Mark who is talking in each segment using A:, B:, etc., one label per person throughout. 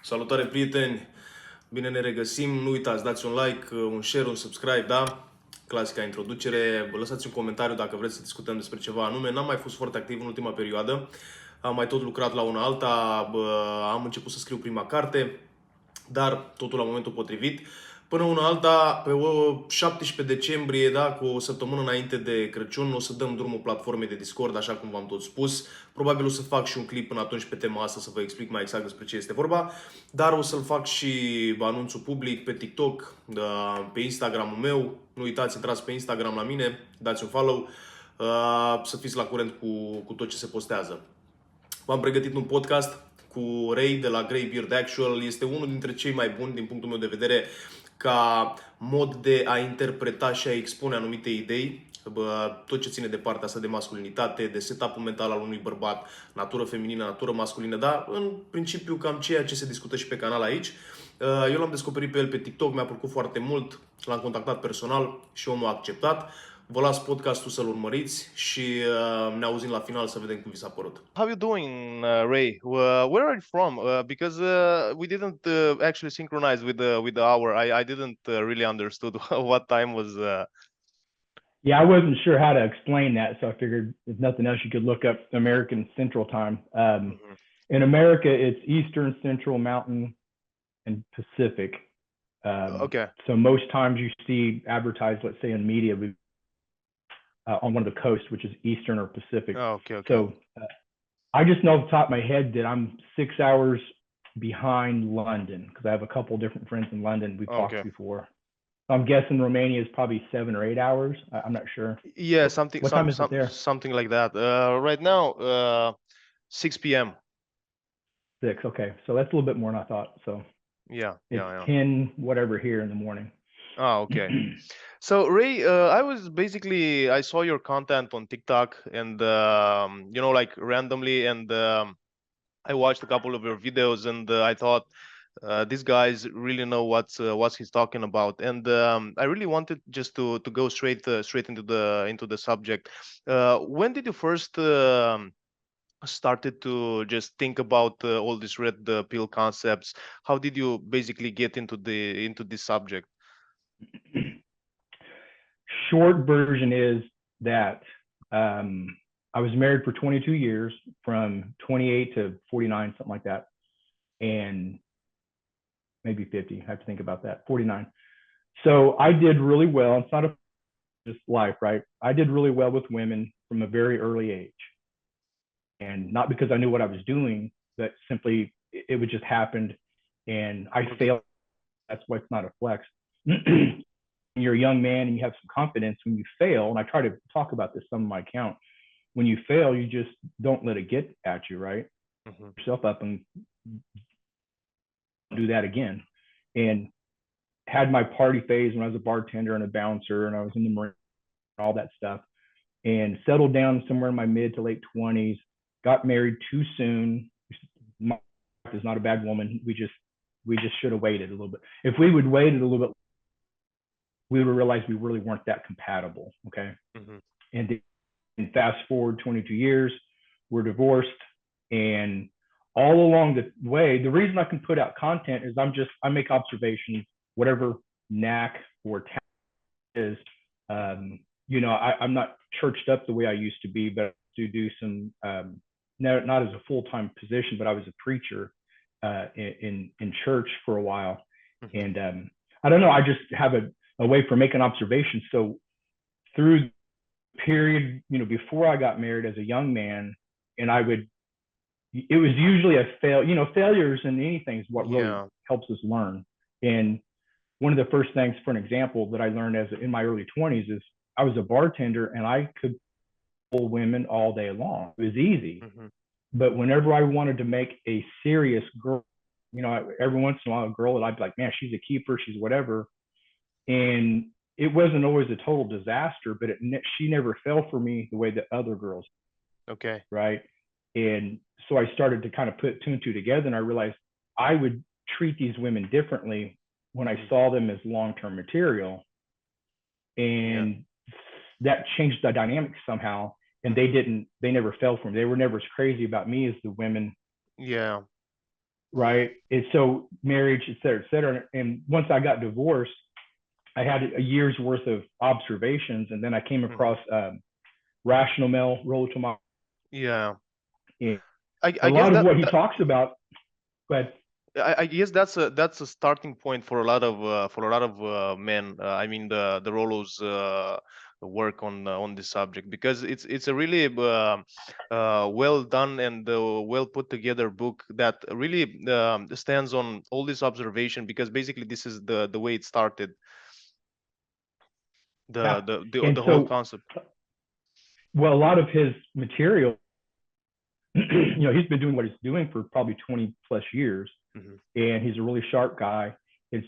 A: Salutare, prieteni! Bine ne regăsim. Nu uitați, dați un like, un share, un subscribe, da? Clasica introducere. Lăsați un comentariu dacă vreți să discutăm despre ceva anume. N-am mai fost foarte activ în ultima perioadă. Am mai tot lucrat la una alta. Am început să scriu prima carte, dar totul la momentul potrivit. Până una alta, pe 17 decembrie, da, cu o săptămână înainte de Crăciun, o să dăm drumul platformei de Discord, așa cum v-am tot spus. Probabil o să fac și un clip până atunci pe tema asta, să vă explic mai exact despre ce este vorba. Dar o să-l fac și anunțul public pe TikTok, pe Instagramul meu. Nu uitați, intrați pe Instagram la mine, dați un follow, să fiți la curent cu tot ce se postează. V-am pregătit un podcast cu Ray de la Graybeard Actual. Este unul dintre cei mai buni din punctul meu de vedere ca mod de a interpreta și a expune anumite idei, tot ce ține de partea asta de masculinitate, de setup-ul mental al unui bărbat, natură feminină, natură masculină, dar în principiu cam ceea ce se discută și pe canal aici. Eu l-am descoperit pe el pe TikTok, mi-a plăcut foarte mult, l-am contactat personal și omul a acceptat. Vă las podcastul să-l urmăriți și ne auzim la final să vedem cum vi s-a părut.
B: How you doing, Ray? Where are you from? Because we didn't actually synchronize with the hour. I didn't really understood what time was.
C: Yeah, I wasn't sure how to explain that, so I figured if nothing else, you could look up American Central Time. In America, it's Eastern, Central, Mountain, and Pacific.
B: Okay.
C: So most times you see advertised, let's say in media, on one of the coasts, which is Eastern or Pacific.
B: Oh, okay.
C: So I just know off the top of my head that I'm 6 hours behind London because I have a couple different friends in London we've talked before. I'm guessing Romania is probably 7 or 8 hours. I'm not sure.
B: Yeah, something.
C: What time is it there?
B: Something like that. Right now, 6 p.m.
C: 6. Okay, so that's a little bit more than I thought. So
B: yeah,
C: it's 10 whatever here in the morning.
B: Oh, okay. So Ray, I saw your content on TikTok and like randomly, and I watched a couple of your videos, and I thought these guys really know what he's talking about, and I really wanted just to go straight into the subject. When did you first started to just think about all these red pill concepts? How did you basically get into this subject?
C: Short version is that I was married for 22 years, from 28 to 49, something like that, and maybe 50. I have to think about that. 49. So I did really well. It's not just life, right? I did really well with women from a very early age, and not because I knew what I was doing, but simply it would just happened, and I failed. That's why it's not a flex. You're a young man and you have some confidence. When you fail, and I try to talk about this some of my account, when you fail, you just don't let it get at you, right? Yourself up and do that again. And had my party phase when I was a bartender and a bouncer, and I was in the Marine, all that stuff, and settled down somewhere in my mid to late 20s. Got married too soon. My wife is not a bad woman. We just should have waited a little bit. If we would waited a little bit, we would realize we really weren't that compatible. Okay. And fast forward 22 years, we're divorced, and all along the way, the reason I can put out content is I make observations, whatever knack or talent is. I'm not churched up the way I used to be, but I do some, not as a full-time position, but I was a preacher in church for a while. And I don't know, I just have a way for making observations. So through the period, before I got married as a young man, and it was usually a failures in anything is what really helps us learn. And one of the first things, for an example, that I learned in my early 20s is I was a bartender and I could pull women all day long. It was easy. But whenever I wanted to make a serious girl, every once in a while, a girl that I'd be like, man, she's a keeper, she's whatever. And it wasn't always a total disaster, but she never fell for me the way that other girls.
B: Okay.
C: Right. And so I started to kind of put 2 and 2 together, and I realized I would treat these women differently when I saw them as long-term material. And that changed the dynamic somehow. And they never fell for me. They were never as crazy about me as the women right? And so marriage, et cetera, et cetera. And once I got divorced, I had a year's worth of observations, and then I came across rational male role to
B: Yeah,
C: a
B: I guess
C: lot of
B: that,
C: what he talks about. But
B: I guess that's a starting point for a lot of men. I mean the Rolo's work on this subject, because it's a really well done and well put together book that really stands on all this observation, because basically this is the way it started,
C: yeah,
B: the
C: and
B: the whole
C: so,
B: concept.
C: well, a lot of his material, he's been doing what he's doing for probably 20 plus years, and he's a really sharp guy. It's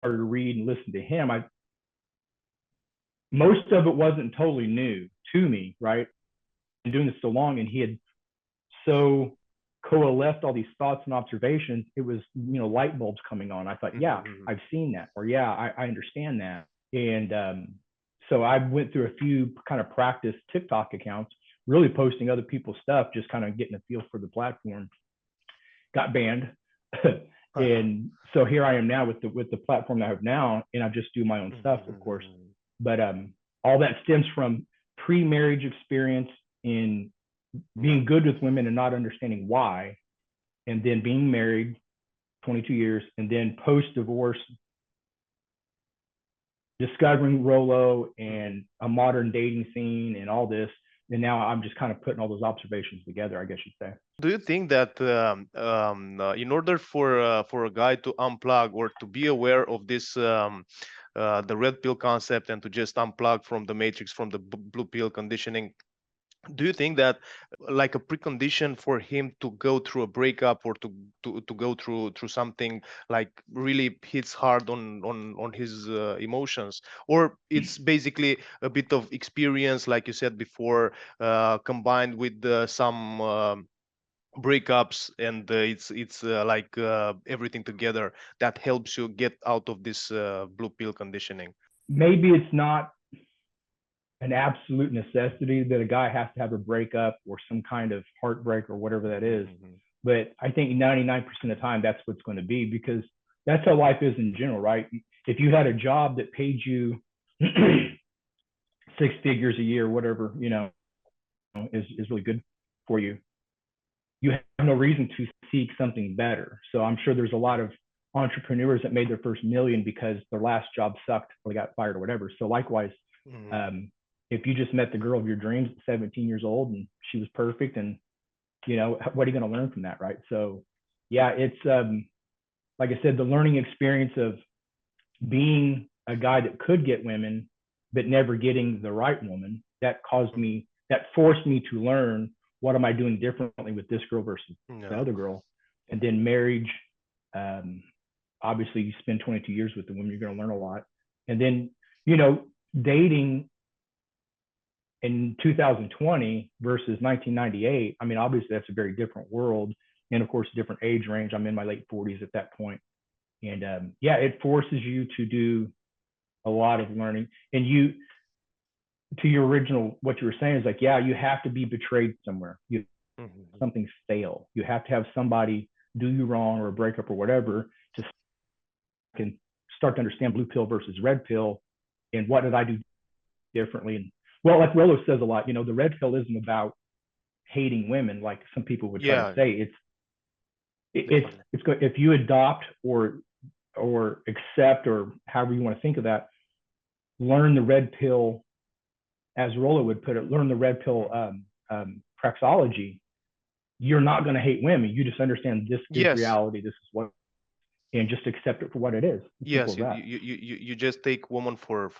C: hard to read and listen to him. Most of it wasn't totally new to me, right? Been doing this so long, and he had so coalesced all these thoughts and observations. It was, light bulbs coming on. I thought, yeah, I've seen that, or yeah, I understand that. And so I went through a few kind of practice TikTok accounts, really posting other people's stuff, just kind of getting a feel for the platform. Got banned. And so here I am now with the platform that I have now, and I just do my own stuff, of course. But all that stems from pre-marriage experience in being good with women and not understanding why, and then being married 22 years, and then post-divorce, discovering Rolo and a modern dating scene and all this. And now I'm just kind of putting all those observations together, I guess you'd say.
B: Do you think that in order for a guy to unplug or to be aware of this the red pill concept, and to just unplug from the matrix, from the blue pill conditioning, do you think that like a precondition for him to go through a breakup, or to go through something like really hits hard on his emotions, or it's basically a bit of experience, like you said before, combined with some breakups, and it's like everything together that helps you get out of this blue pill conditioning?
C: Maybe it's not an absolute necessity that a guy has to have a breakup or some kind of heartbreak or whatever that is. But I think 99% of the time that's what's going to be, because that's how life is in general, right? If you had a job that paid you 6 figures a year, whatever, is really good for you, you have no reason to seek something better. So I'm sure there's a lot of entrepreneurs that made their first million because their last job sucked or they got fired or whatever. So likewise, if you just met the girl of your dreams at 17 years old and she was perfect, and what are you going to learn from that, right? So yeah, it's like I said, the learning experience of being a guy that could get women but never getting the right woman, that forced me to learn, what am I doing differently with this girl versus the other girl. And then marriage, obviously you spend 22 years with the woman, you're going to learn a lot. And then dating in 2020 versus 1998, I mean, obviously that's a very different world, and of course, a different age range. I'm in my late 40s at that point. And it forces you to do a lot of learning. And to your original, what you were saying is like, yeah, you have to be betrayed somewhere. Something fail. You have to have somebody do you wrong, or a breakup or whatever, to can start to understand blue pill versus red pill, and what did I do differently. And well, like Rolo says a lot, the red pill isn't about hating women like some people would try to say. It's if you adopt or accept, or however you want to think of that, learn the red pill, as Rolo would put it, learn the red pill praxeology, you're not going to hate women. You just understand this is reality. This is what, and just accept it for what it is.
B: Yes, you just take women for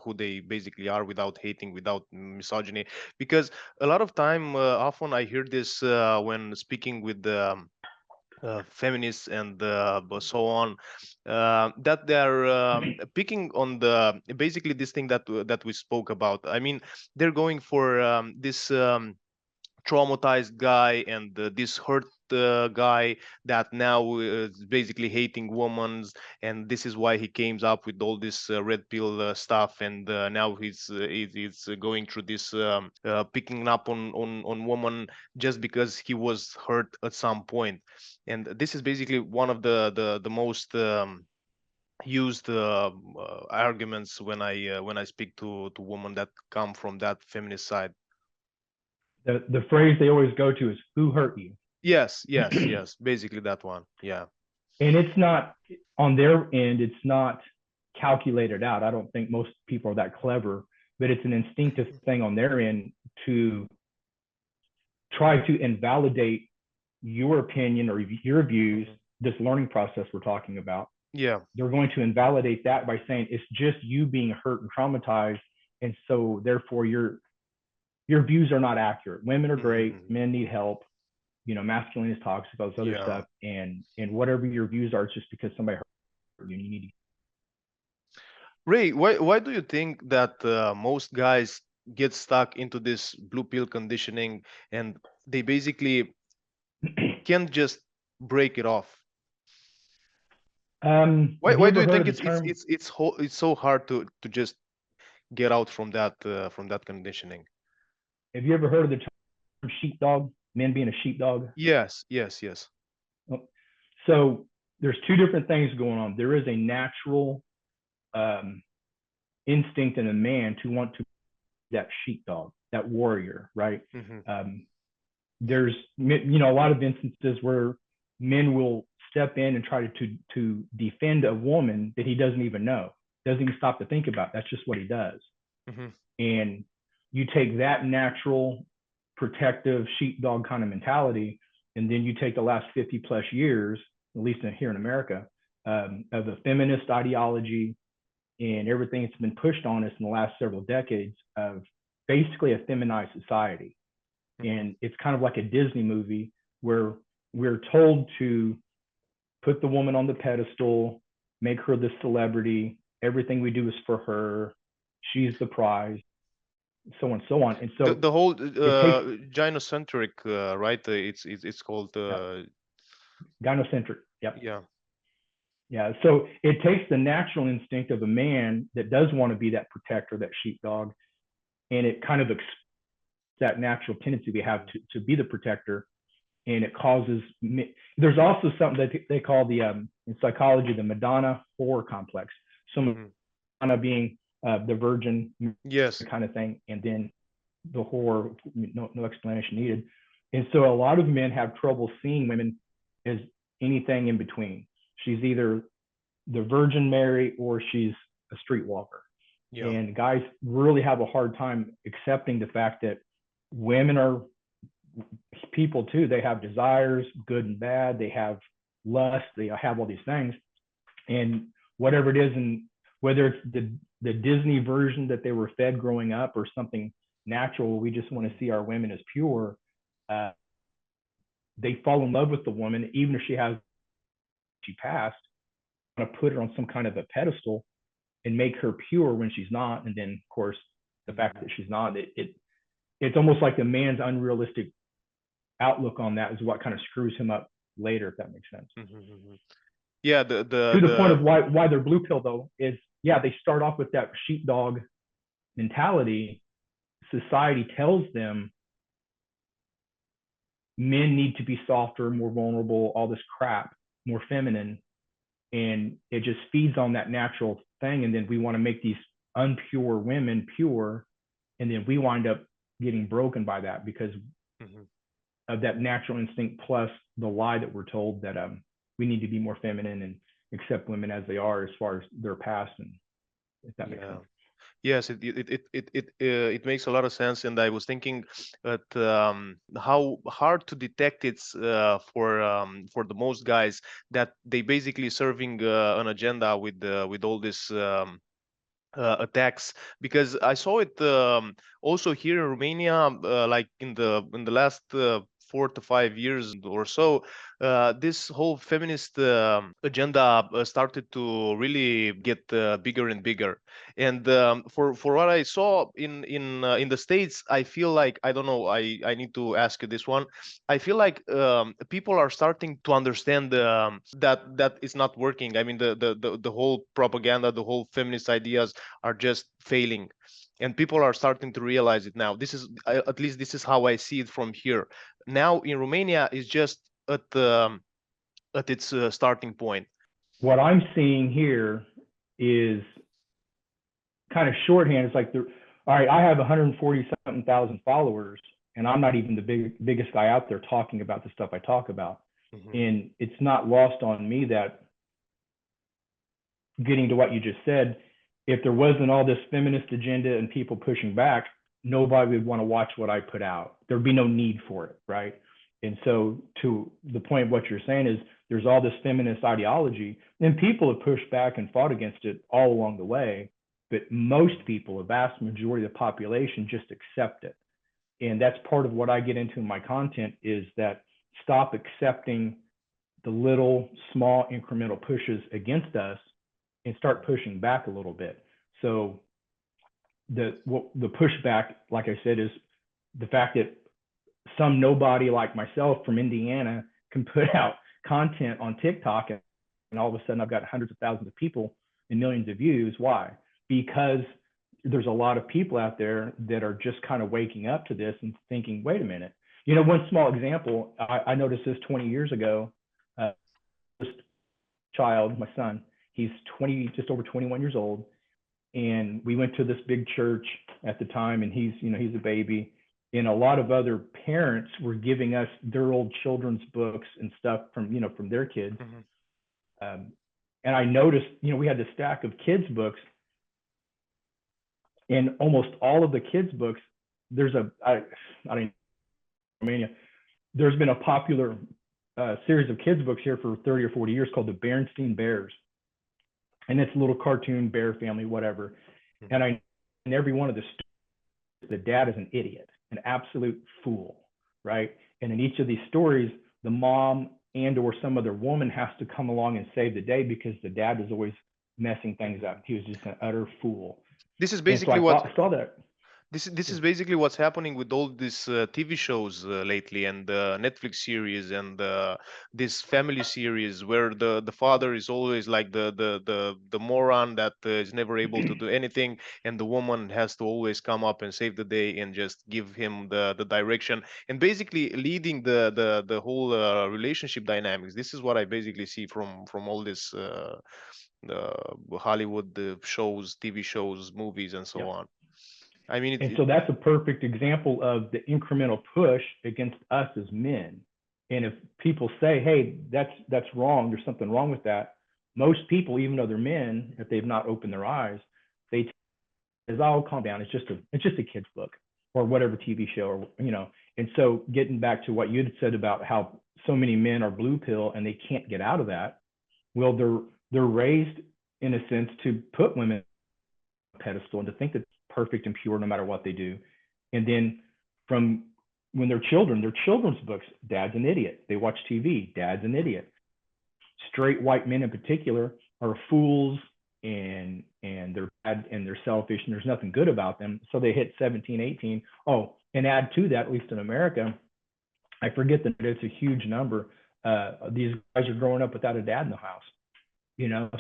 B: who they basically are, without hating, without misogyny. Because a lot of time, often I hear this when speaking with feminists and so on, that they're picking on the basically this thing that we spoke about. I mean, they're going for this traumatized guy and this hurt guy that now is basically hating women, and this is why he came up with all this red pill stuff, and now he's going through this picking up on women just because he was hurt at some point. And this is basically one of the most used arguments when I speak to women that come from that feminist side.
C: The phrase they always go to is "Who hurt you?"
B: Yes, basically that one. Yeah.
C: And it's not on their end. It's not calculated out. I don't think most people are that clever, but it's an instinctive thing on their end to try to invalidate your opinion or your views. This learning process we're talking about.
B: Yeah.
C: They're going to invalidate that by saying it's just you being hurt and traumatized, and so therefore your views are not accurate. Women are great, men need help. You know, masculinity is toxic, all this other stuff, and whatever your views are, it's just because somebody hurt you. You need to.
B: Ray, why do you think that most guys get stuck into this blue pill conditioning and they basically can't just break it off? Why do you think it's so hard to just get out from that conditioning?
C: Have you ever heard of the term sheepdog? Men being a sheepdog?
B: Yes.
C: So there's two different things going on. There is a natural instinct in a man to want to be that sheepdog, that warrior, right? There's a lot of instances where men will step in and try to defend a woman that he doesn't even know, doesn't even stop to think about. That's just what he does. And you take that natural protective sheepdog kind of mentality, and then you take the last 50 plus years, at least here in America, of the feminist ideology and everything that's been pushed on us in the last several decades of basically a feminized society. And it's kind of like a Disney movie where we're told to put the woman on the pedestal, make her the celebrity, everything we do is for her, she's the prize, so on and so on. And so
B: the whole gynocentric, right? It's called
C: gynocentric. Yep.
B: Yeah.
C: So it takes the natural instinct of a man that does want to be that protector, that sheepdog, and it kind of that natural tendency we have to be the protector, and it causes. There's also something that they call in psychology the Madonna whore complex. So Madonna being the virgin, kind of thing, and then the whore, no explanation needed. And so a lot of men have trouble seeing women as anything in between. She's either the Virgin Mary or she's a streetwalker. And guys really have a hard time accepting the fact that women are people too. They have desires, good and bad. They have lust. They have all these things. And whatever it is, and whether it's the Disney version that they were fed growing up or something natural, we just want to see our women as pure. They fall in love with the woman, even if she passed, want to put her on some kind of a pedestal and make her pure when she's not. And then, of course, the fact that she's not, it's almost like the man's unrealistic outlook on that is what kind of screws him up later, if that makes sense.
B: Yeah,
C: to the point of why they're blue pill though is, they start off with that sheepdog mentality. Society tells them men need to be softer, more vulnerable, all this crap, more feminine, and it just feeds on that natural thing. And then we want to make these unpure women pure, and then we wind up getting broken by that because of that natural instinct plus the lie that we're told that we need to be more feminine and accept women as they are as far as their past, and if that makes sense.
B: Yes, it makes a lot of sense, and I was thinking that how hard to detect it's for the most guys that they basically serving an agenda with all this attacks, because I saw it also here in Romania, like in the last 4 to 5 years or so, this whole feminist agenda started to really get bigger and bigger. And for what I saw in the States, I feel like, I don't know, I need to ask you this one. I feel like people are starting to understand that it's not working. I mean, the whole propaganda, the whole feminist ideas are just failing, and people are starting to realize it now. This is at least this is how I see it from here. Now in Romania is just at its starting point.
C: What I'm seeing here is kind of shorthand. It's like, all right, I have 140-something thousand followers, and I'm not even the biggest guy out there talking about the stuff I talk about. Mm-hmm. And it's not lost on me that, getting to what you just said, if there wasn't all this feminist agenda and people pushing back, nobody would want to watch what I put out. There'd be no need for it, right? And so to the point of what you're saying is there's all this feminist ideology, and people have pushed back and fought against it all along the way. But most people, a vast majority of the population, just accept it. And that's part of what I get into in my content, is that stop accepting the little, small, incremental pushes against us and start pushing back a little bit. So the pushback, like I said, is the fact that some nobody like myself from Indiana can put out content on TikTok, and all of a sudden I've got hundreds of thousands of people and millions of views. Why? Because there's a lot of people out there that are just kind of waking up to this and thinking, wait a minute. You know, one small example, I noticed this 20 years ago. This child, my son, he's just over 21 years old. And we went to this big church at the time, and he's a baby. And a lot of other parents were giving us their old children's books and stuff from their kids. Mm-hmm. And I noticed, we had this stack of kids' books, and almost all of the kids' books, there's been a popular series of kids' books here for 30 or 40 years called the Berenstain Bears. And it's a little cartoon bear family, whatever. Mm-hmm. And in every one of the stories, the dad is an idiot, an absolute fool, right? And in each of these stories, the mom and or some other woman has to come along and save the day because the dad is always messing things up. He was just an utter fool.
B: This is basically
C: I saw that.
B: This is basically what's happening with all these TV shows lately, and Netflix series, and this family series where the father is always like the moron that is never able to do anything, and the woman has to always come up and save the day and just give him the direction, and basically leading the whole relationship dynamics. This is what I basically see from all this Hollywood shows, TV shows, movies, and so on. I mean,
C: so that's a perfect example of the incremental push against us as men. And if people say, hey, that's wrong, there's something wrong with that, most people, even though they're men, if they've not opened their eyes, they say, oh, calm down, it's just a kid's book or whatever TV show, or And so getting back to what you had said about how so many men are blue pill and they can't get out of that, well, they're raised in a sense to put women on a pedestal and to think that perfect and pure no matter what they do. And then from when they're children, their children's books, dad's an idiot. They watch TV, dad's an idiot. Straight white men in particular are fools, and they're bad and they're selfish and there's nothing good about them. So they hit 17, 18. Oh, and add to that, at least in America, I forget that it's a huge number. These guys are growing up without a dad in the house.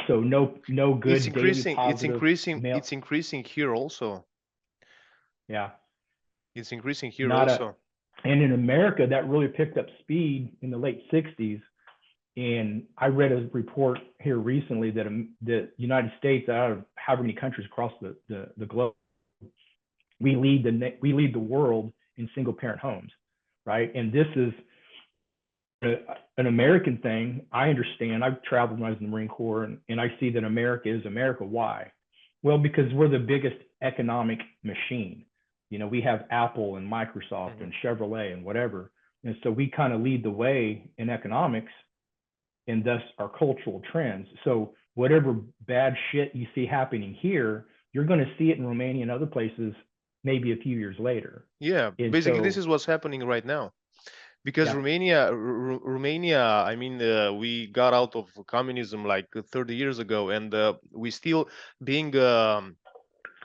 C: So no good.
B: It's increasing. It's increasing here also.
C: Yeah,
B: it's increasing here also.
C: And in America, that really picked up speed in the late '60s. And I read a report here recently that the United States, out of however many countries across the globe, we lead the world in single parent homes, right? And this is an American thing. I understand. I've traveled when I was in the Marine Corps, and I see that America is America. Why? Well, because we're the biggest economic machine. We have Apple and Microsoft mm-hmm. and Chevrolet and whatever. And so we kind of lead the way in economics and thus our cultural trends. So whatever bad shit you see happening here, you're going to see it in Romania and other places maybe a few years later.
B: Yeah,
C: and
B: basically
C: so,
B: this is what's happening right now. because
C: Yeah.
B: Romania, I mean, we got out of communism like 30 years ago, and we still, being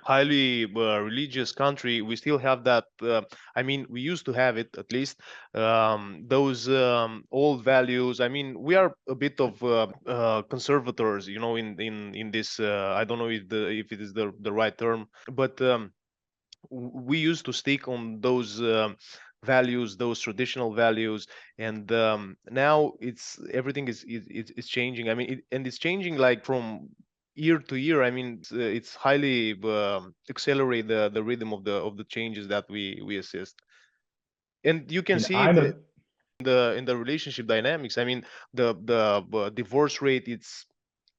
B: highly religious country, we still have that. I mean, we used to have it, at least, those old values. I mean, we are a bit of conservators, you know, in this. I don't know if it is the right term, but we used to stick on those values, those traditional values, and now it's everything is changing. I mean, and it's changing like from year to year. I mean, it's highly accelerate the rhythm of the changes that we assist, and you can
C: And
B: see
C: I'm
B: it
C: a
B: in the relationship dynamics. I mean, the divorce rate, it's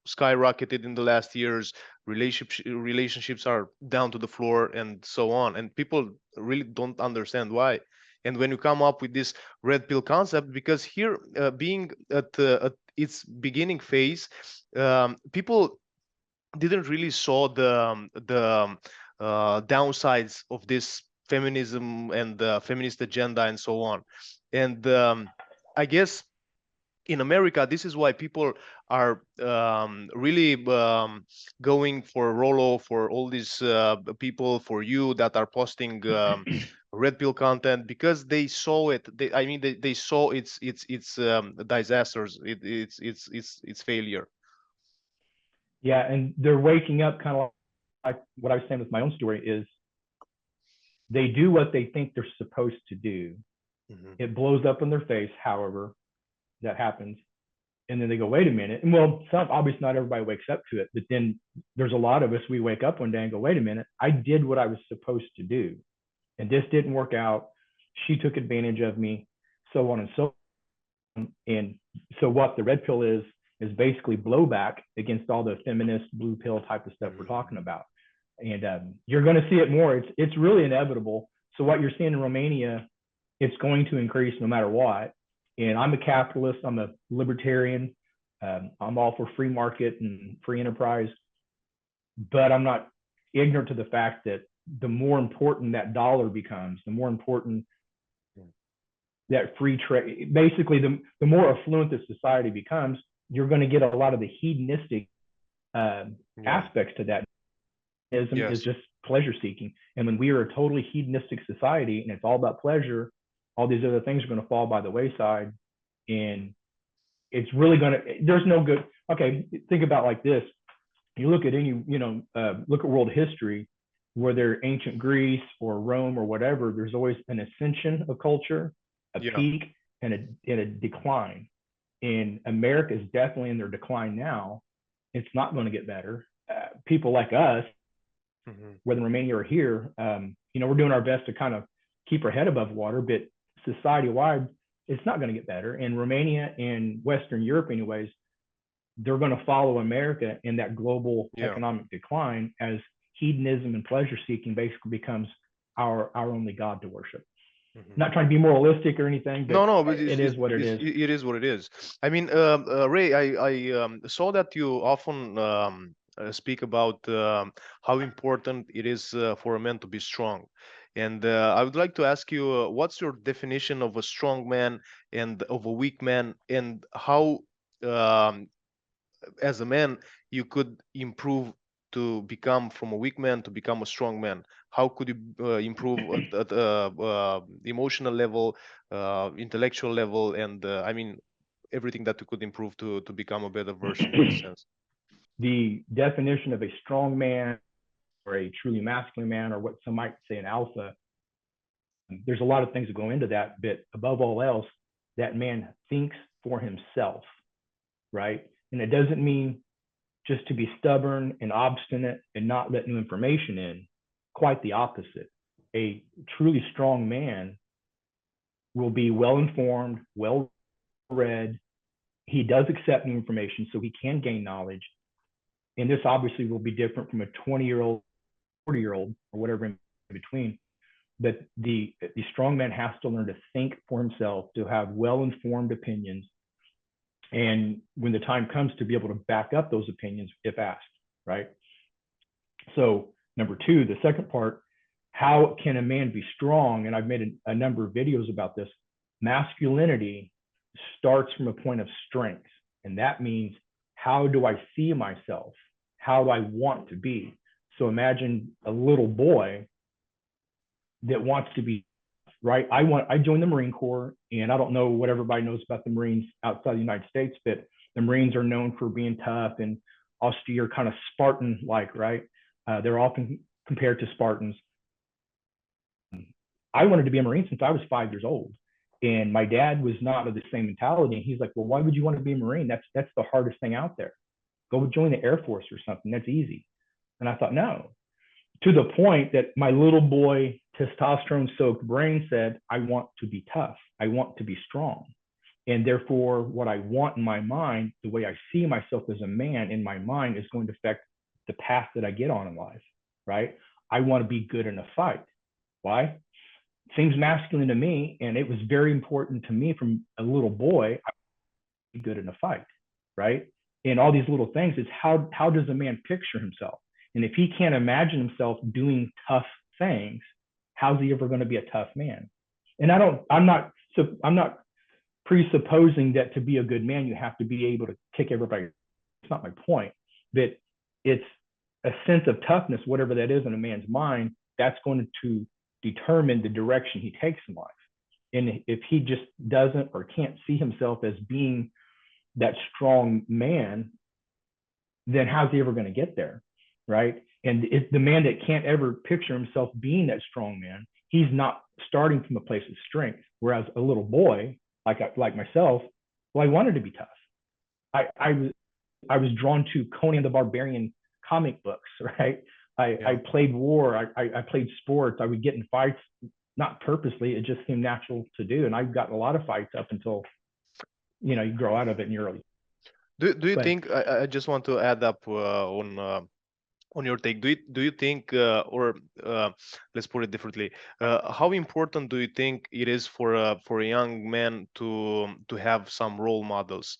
B: skyrocketed in the last years. Relationships are down to the floor, and so on, and people really don't understand why. And when you come up with this red pill concept, because here, being at its beginning phase, people didn't really saw the downsides of this feminism and the feminist agenda and so on. And I guess in America, this is why people are really going for Rolo, for all these people, for you that are posting red pill content, because they saw it. I mean, they saw its disasters, its failure.
C: Yeah, and they're waking up kind of like what I was saying with my own story is they do what they think they're supposed to do.
B: Mhm.
C: It blows up in their face, however, that happens. And then they go, wait a minute. And well, obviously not everybody wakes up to it, but then there's a lot of us, we wake up one day and go, wait a minute, I did what I was supposed to do. And this didn't work out. She took advantage of me, so on and so on. And so what the red pill is basically blowback against all the feminist blue pill type of stuff we're talking about. And you're going to see it more. It's really inevitable. So what you're seeing in Romania, it's going to increase no matter what. And I'm a capitalist. I'm a libertarian. I'm all for free market and free enterprise. But I'm not ignorant to the fact that the more important that dollar becomes, the more important that free trade, basically, the more affluent the society becomes, you're going to get a lot of the hedonistic aspects to that. Is just pleasure seeking. And when we are a totally hedonistic society and it's all about pleasure, all these other things are going to fall by the wayside. And it's really going to, there's no good. Okay, think about like this. You look at any, look at world history, whether ancient Greece or Rome or whatever, there's always an ascension of culture, a peak, and a decline. And America is definitely in their decline now. It's not going to get better. People like us, whether in Romania or here, we're doing our best to kind of keep our head above water, but society-wide, it's not going to get better. And Romania and Western Europe, anyways, they're going to follow America in that global economic decline as hedonism and pleasure-seeking basically becomes our only God to worship. Not trying to be moralistic or anything, but
B: no, but
C: it is what it is.
B: It is what it is. I mean, Ray, I saw that you often speak about how important it is for a man to be strong. And I would like to ask you, what's your definition of a strong man and of a weak man, and how, as a man, you could improve to become from a weak man to become a strong man? How could you improve at emotional level, intellectual level, and I mean, everything that you could improve to become a better version in this sense?
C: The definition of a strong man or a truly masculine man, or what some might say an alpha, there's a lot of things that go into that, but above all else, that man thinks for himself, right? And it doesn't mean just to be stubborn and obstinate and not let new information in. Quite the opposite. A truly strong man will be well informed, well read. He does accept new information so he can gain knowledge. And this obviously will be different from a 20-year-old, 40-year-old, or whatever in between. But the strong man has to learn to think for himself, to have well-informed opinions, and when the time comes, to be able to back up those opinions if asked, right? So number two, the second part, how can a man be strong? And I've made a number of videos about this. masculinity starts from a point of strength. And that means, how do I see myself? How do I want to be? So imagine a little boy that wants to be, right? I joined the Marine Corps, and I don't know what everybody knows about the Marines outside the United States, but the Marines are known for being tough and austere, kind of Spartan-like, right? They're often compared to Spartans. I wanted to be a Marine since I was 5 years old. And my dad was not of the same mentality. And he's like, well, why would you want to be a Marine? That's the hardest thing out there. Go join the Air Force or something. That's easy. And I thought, no. To the point that my little boy, testosterone-soaked brain said, I want to be tough. I want to be strong. And therefore, what I want in my mind, the way I see myself as a man in my mind, is going to affect the path that I get on in life, right? I want to be good in a fight. Why? Seems masculine to me, and it was very important to me from a little boy. I be good in a fight, right? And all these little things is how does a man picture himself? And if he can't imagine himself doing tough things, how's he ever going to be a tough man? And I'm not presupposing that to be a good man you have to be able to kick everybody. It's not my point. But it's a sense of toughness, whatever that is in a man's mind, that's going to determine the direction he takes in life. And if he just doesn't or can't see himself as being that strong man, then how's he ever going to get there, right? And if the man that can't ever picture himself being that strong man, he's not starting from a place of strength. Whereas a little boy, like myself, well, I wanted to be tough. I was drawn to Conan the Barbarian comic books, right? I played war. I played sports. I would get in fights, not purposely. It just seemed natural to do. And I've gotten a lot of fights up until, you grow out of it in your early.
B: Do you think, I just want to add up on your take, do you think, or let's put it differently, how important do you think it is for a young man to have some role models?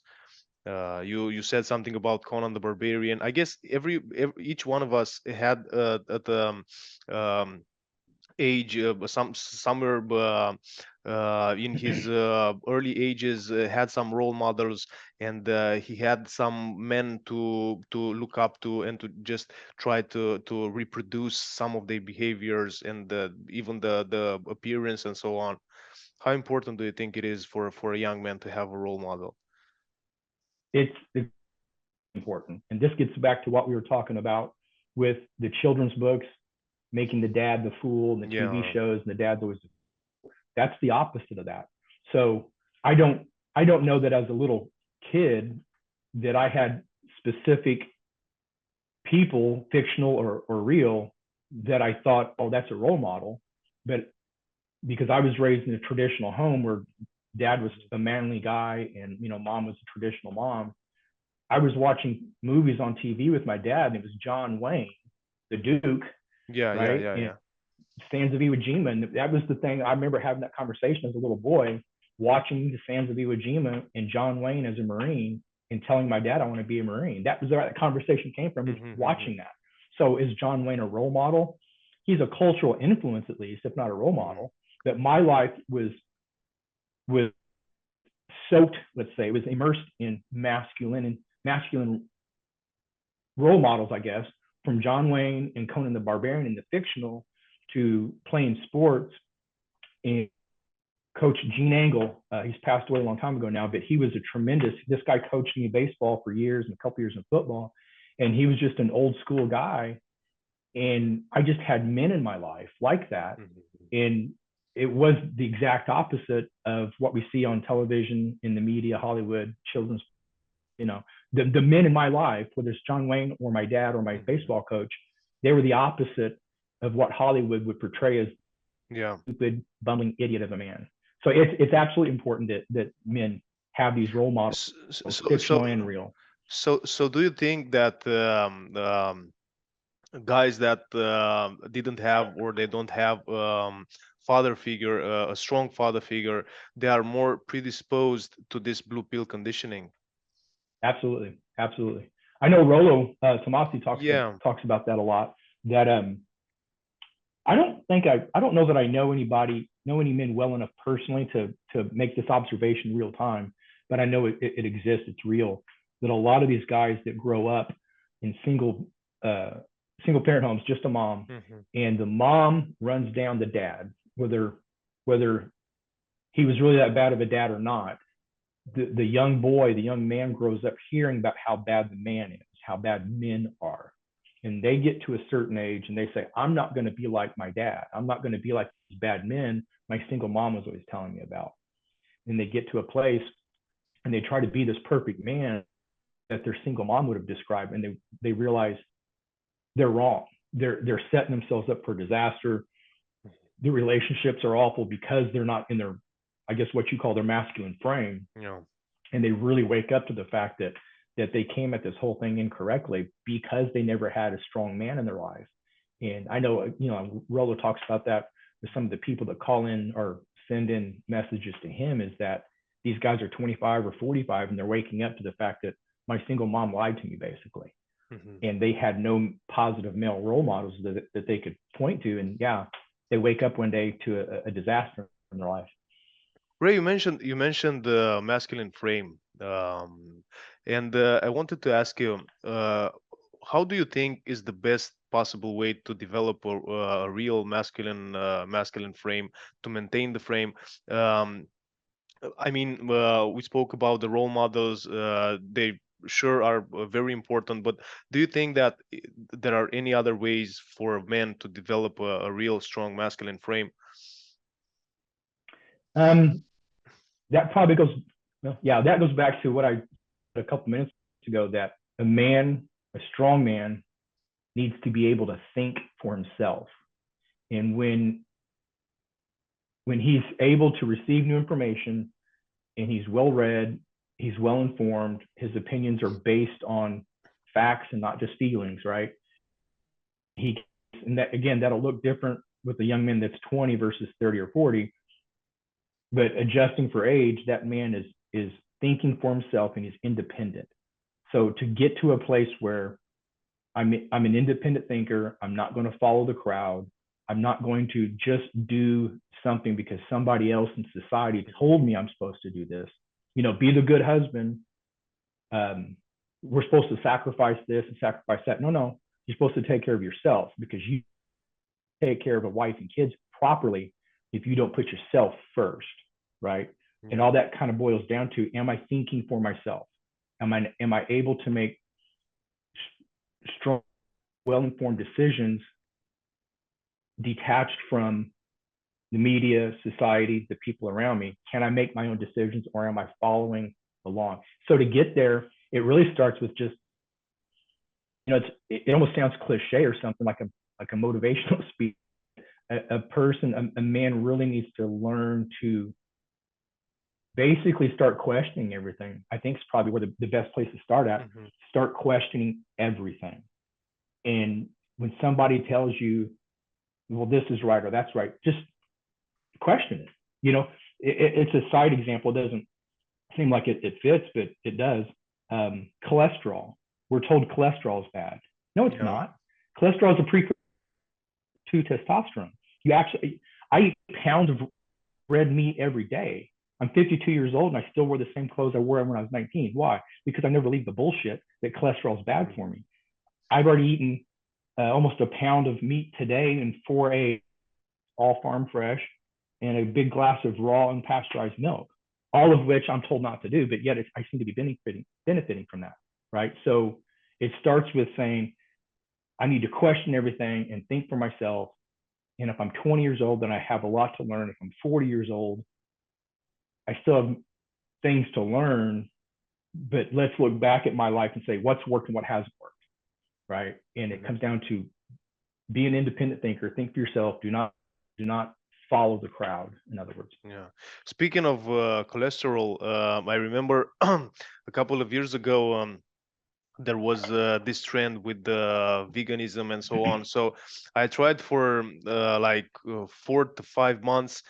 B: You said something about Conan the Barbarian. I guess each one of us had at the age, somewhere in his early ages, had some role models, and he had some men to look up to, and to just try to reproduce some of their behaviors, and even the appearance and so on. How important do you think it is for a young man to have a role model?
C: It's important. And this gets back to what we were talking about with the children's books, making the dad the fool, and the TV shows, and the dad's always, that's the opposite of that. So I don't know that as a little kid that I had specific people, fictional or real, that I thought, oh, that's a role model. But because I was raised in a traditional home where dad was a manly guy and mom was a traditional mom, I was watching movies on TV with my dad, and it was John Wayne, the Duke.
B: Yeah.
C: Sands of Iwo Jima. And that was the thing. I remember having that conversation as a little boy, watching the Sands of Iwo Jima and John Wayne as a Marine, and telling my dad I want to be a Marine. That was where that conversation came from, is watching that. So is John Wayne a role model? He's a cultural influence, at least, if not a role model. But my life was soaked, let's say, it was immersed in masculine role models, I guess, from John Wayne and Conan the Barbarian in the fictional, to playing sports. And Coach Gene Angle, he's passed away a long time ago now, but he was this guy coached me baseball for years and a couple years in football. And he was just an old school guy. And I just had men in my life like that. And it was the exact opposite of what we see on television, in the media, Hollywood, children's, the men in my life, whether it's John Wayne or my dad or my baseball coach, they were the opposite of what Hollywood would portray as stupid, bumbling idiot of a man. So it's absolutely important that men have these role models, fictional and real.
B: So do you think that guys that didn't have, or they don't have father figure, a strong father figure, they are more predisposed to this blue pill conditioning?
C: Absolutely. I know Rollo Tomasi talks about that a lot. That I don't know that I know anybody know any men well enough personally to make this observation real time, but I know it exists. It's real. That a lot of these guys that grow up in single parent homes, just a mom, and the mom runs down the dad, whether he was really that bad of a dad or not. The young boy, the young man grows up hearing about how bad the man is, how bad men are. And they get to a certain age and they say, I'm not going to be like my dad. I'm not going to be like these bad men my single mom was always telling me about. And they get to a place and they try to be this perfect man that their single mom would have described. And they realize they're wrong. They're setting themselves up for disaster. The relationships are awful because they're not in their, I guess what you call their masculine frame.
B: Yeah.
C: And they really wake up to the fact that they came at this whole thing incorrectly because they never had a strong man in their life. And I know, Rollo talks about that with some of the people that call in or send in messages to him, is that these guys are 25 or 45 and they're waking up to the fact that my single mom lied to me, basically. And they had no positive male role models that they could point to. And yeah, they wake up one day to a disaster in their life.
B: Ray, you mentioned the masculine frame, and I wanted to ask you, how do you think is the best possible way to develop a real masculine frame, to maintain the frame? I mean, we spoke about the role models. They sure are very important, but do you think that there are any other ways for men to develop a real strong masculine frame?
C: That probably goes, that goes back to what I said a couple minutes ago, that a strong man needs to be able to think for himself. And when he's able to receive new information and he's well read, he's well informed, his opinions are based on facts and not just feelings, right? And that, again, that'll look different with a young man that's 20 versus 30 or 40. But adjusting for age, that man is thinking for himself and he's independent. So to get to a place where I'm an independent thinker, I'm not going to follow the crowd, I'm not going to just do something because somebody else in society told me I'm supposed to do this. Be the good husband. We're supposed to sacrifice this and sacrifice that. No, you're supposed to take care of yourself, because you take care of a wife and kids properly if you don't put yourself first, right? Yeah. And all that kind of boils down to, am I thinking for myself? Am I able to make strong, well-informed decisions detached from the media, society, the people around me? Can I make my own decisions, or am I following along? So to get there, it really starts with just, it almost sounds cliche or something, like a motivational speech. A man really needs to learn to basically start questioning everything. I think it's probably where the best place to start at. Start questioning everything. And when somebody tells you, well, this is right or that's right, just question it. It's a side example. It doesn't seem like it fits, but it does. Cholesterol. We're told cholesterol is bad. No, it's not. Cholesterol is a precursor to testosterone. I eat pounds of red meat every day. I'm 52 years old and I still wear the same clothes I wore when I was 19. Why? Because I never believe the bullshit that cholesterol is bad for me. I've already eaten almost a pound of meat today and 4 eggs, all farm fresh, and a big glass of raw and pasteurized milk, all of which I'm told not to do, but yet I seem to be benefiting from that, right? So it starts with saying, I need to question everything and think for myself. And if I'm 20 years old, then I have a lot to learn. If I'm 40 years old, I still have things to learn, but let's look back at my life and say, what's worked and what hasn't worked, right? And it comes down to be an independent thinker, think for yourself, do not follow the crowd, in other words.
B: Yeah. Speaking of cholesterol, I remember a couple of years ago, there was this trend with veganism and so on. So I tried for 4 to 5 months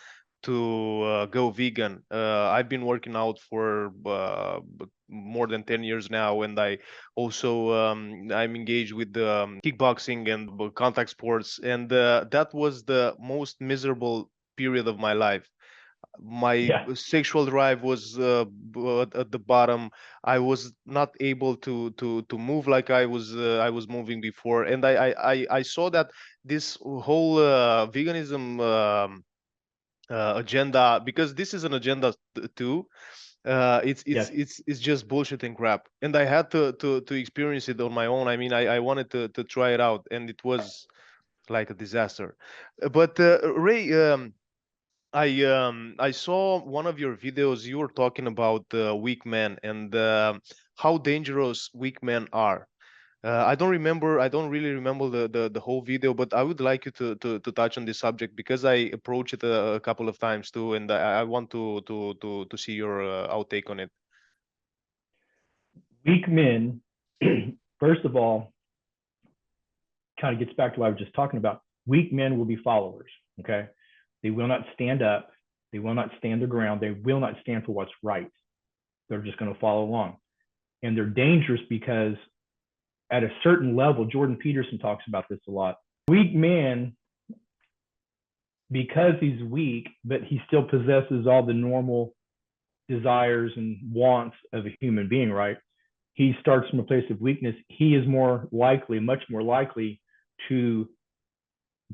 B: to go vegan. I've been working out for more than 10 years now, and I also I'm engaged with kickboxing and contact sports, and that was the most miserable period of my life. My
C: Yeah.
B: sexual drive was at the bottom. I was not able to move like I was moving before, and I saw that this whole veganism agenda, because this is an agenda too.
C: Yes.
B: It's just bullshit and crap, and I had to experience it on my own. I mean, I wanted to try it out, and it was like a disaster. But Ray, I saw one of your videos. You were talking about weak men and how dangerous weak men are. I don't remember. I don't really remember the whole video, but I would like you to touch on this subject because I approached it a couple of times too, and I want to see your outtake on it.
C: Weak men, first of all, kind of gets back to what I was just talking about. Weak men will be followers. Okay. They will not stand up. They will not stand their ground. They will not stand for what's right. They're just going to follow along. And they're dangerous because at a certain level, Jordan Peterson talks about this a lot. Weak man, because he's weak, but he still possesses all the normal desires and wants of a human being, right? He starts from a place of weakness. He is more likely, much more likely to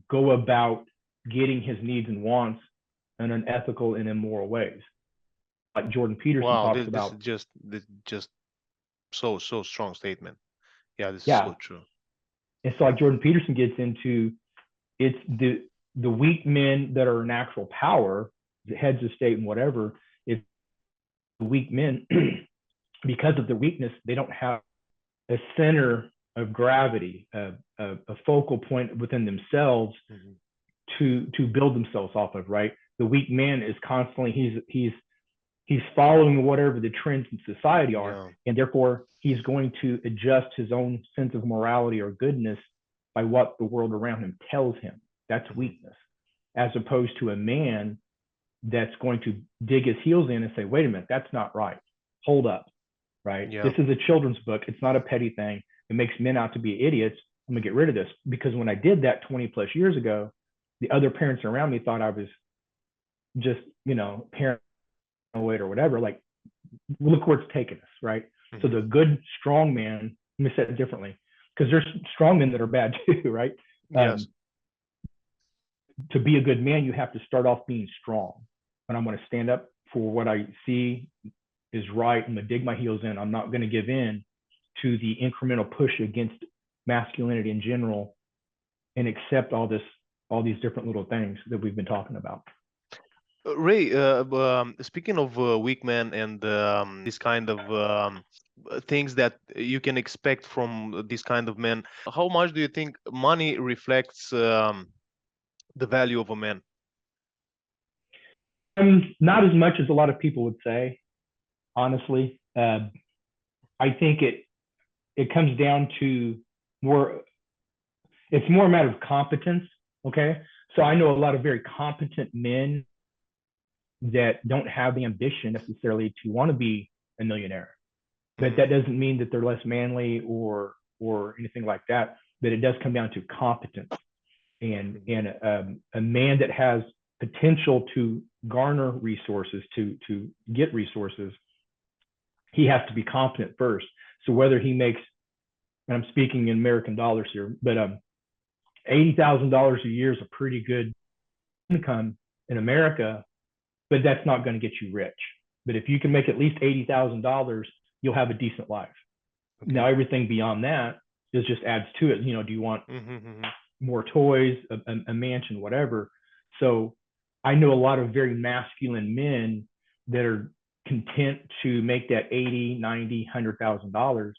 C: go about getting his needs and wants in unethical and immoral ways. Like Jordan Peterson
B: Wow,
C: talks
B: this
C: about.
B: is just so strong statement. Yeah, this is
C: Yeah.
B: so true.
C: And so like Jordan Peterson gets into, it's the weak men that are in actual power, the heads of state and whatever, it's the weak men, because of their weakness, they don't have a center of gravity, a focal point within themselves to build themselves off of, right? The weak man is constantly, he's following whatever the trends in society are,
B: Yeah.
C: and therefore he's going to adjust his own sense of morality or goodness by what the world around him tells him. That's weakness, as opposed to a man that's going to dig his heels in and say, wait a minute, that's not right. Hold up, right?
B: Yeah.
C: This is a children's book. It's not a petty thing. It makes men out to be idiots. I'm gonna get rid of this. Because when I did that 20 plus years ago, the other parents around me thought I was just, paranoid or whatever. Like, look where it's taken us, right? So the good strong man, let me say it differently, because there's strong men that are bad too, right?
B: Yes.
C: To be a good man, you have to start off being strong. And I'm going to stand up for what I see is right. I'm going to dig my heels in. I'm not going to give in to the incremental push against masculinity in general and accept all these different little things that we've been talking about.
B: Ray, speaking of weak men and this kind of things that you can expect from this kind of men, how much do you think money reflects the value of a man?
C: Not as much as a lot of people would say, honestly. I think it comes down to it's more a matter of competence. Okay. So I know a lot of very competent men that don't have the ambition necessarily to want to be a millionaire, but that doesn't mean that they're less manly or anything like that. But it does come down to competence, and a man that has potential to garner resources, to get resources, he has to be competent first. So whether he makes, and I'm speaking in American dollars here, but $80,000 a year is a pretty good income in America, but that's not going to get you rich. But if you can make at least $80,000, you'll have a decent life. Okay. Now everything beyond that is just adds to it. Do you want more toys, a mansion, whatever? So I know a lot of very masculine men that are content to make that 80, 90, $100,000,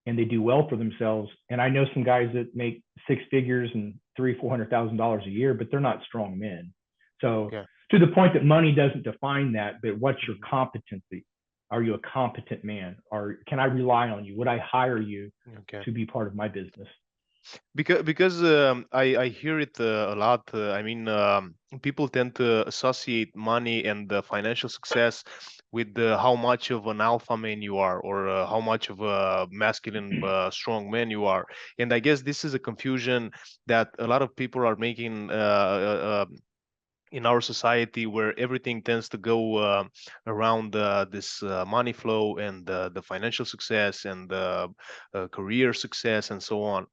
C: and they do well for themselves. And I know some guys that make six figures and $300,000-$400,000 a year, but they're not strong men. So to the point that money doesn't define that, but what's your competency? Are you a competent man? Or can I rely on you? Would I hire you to be part of my business?
B: Because I hear it a lot. I mean, people tend to associate money and financial success with how much of an alpha man you are, or how much of a masculine, strong man you are. And I guess this is a confusion that a lot of people are making in our society where everything tends to go around this money flow and the financial success and career success and so on.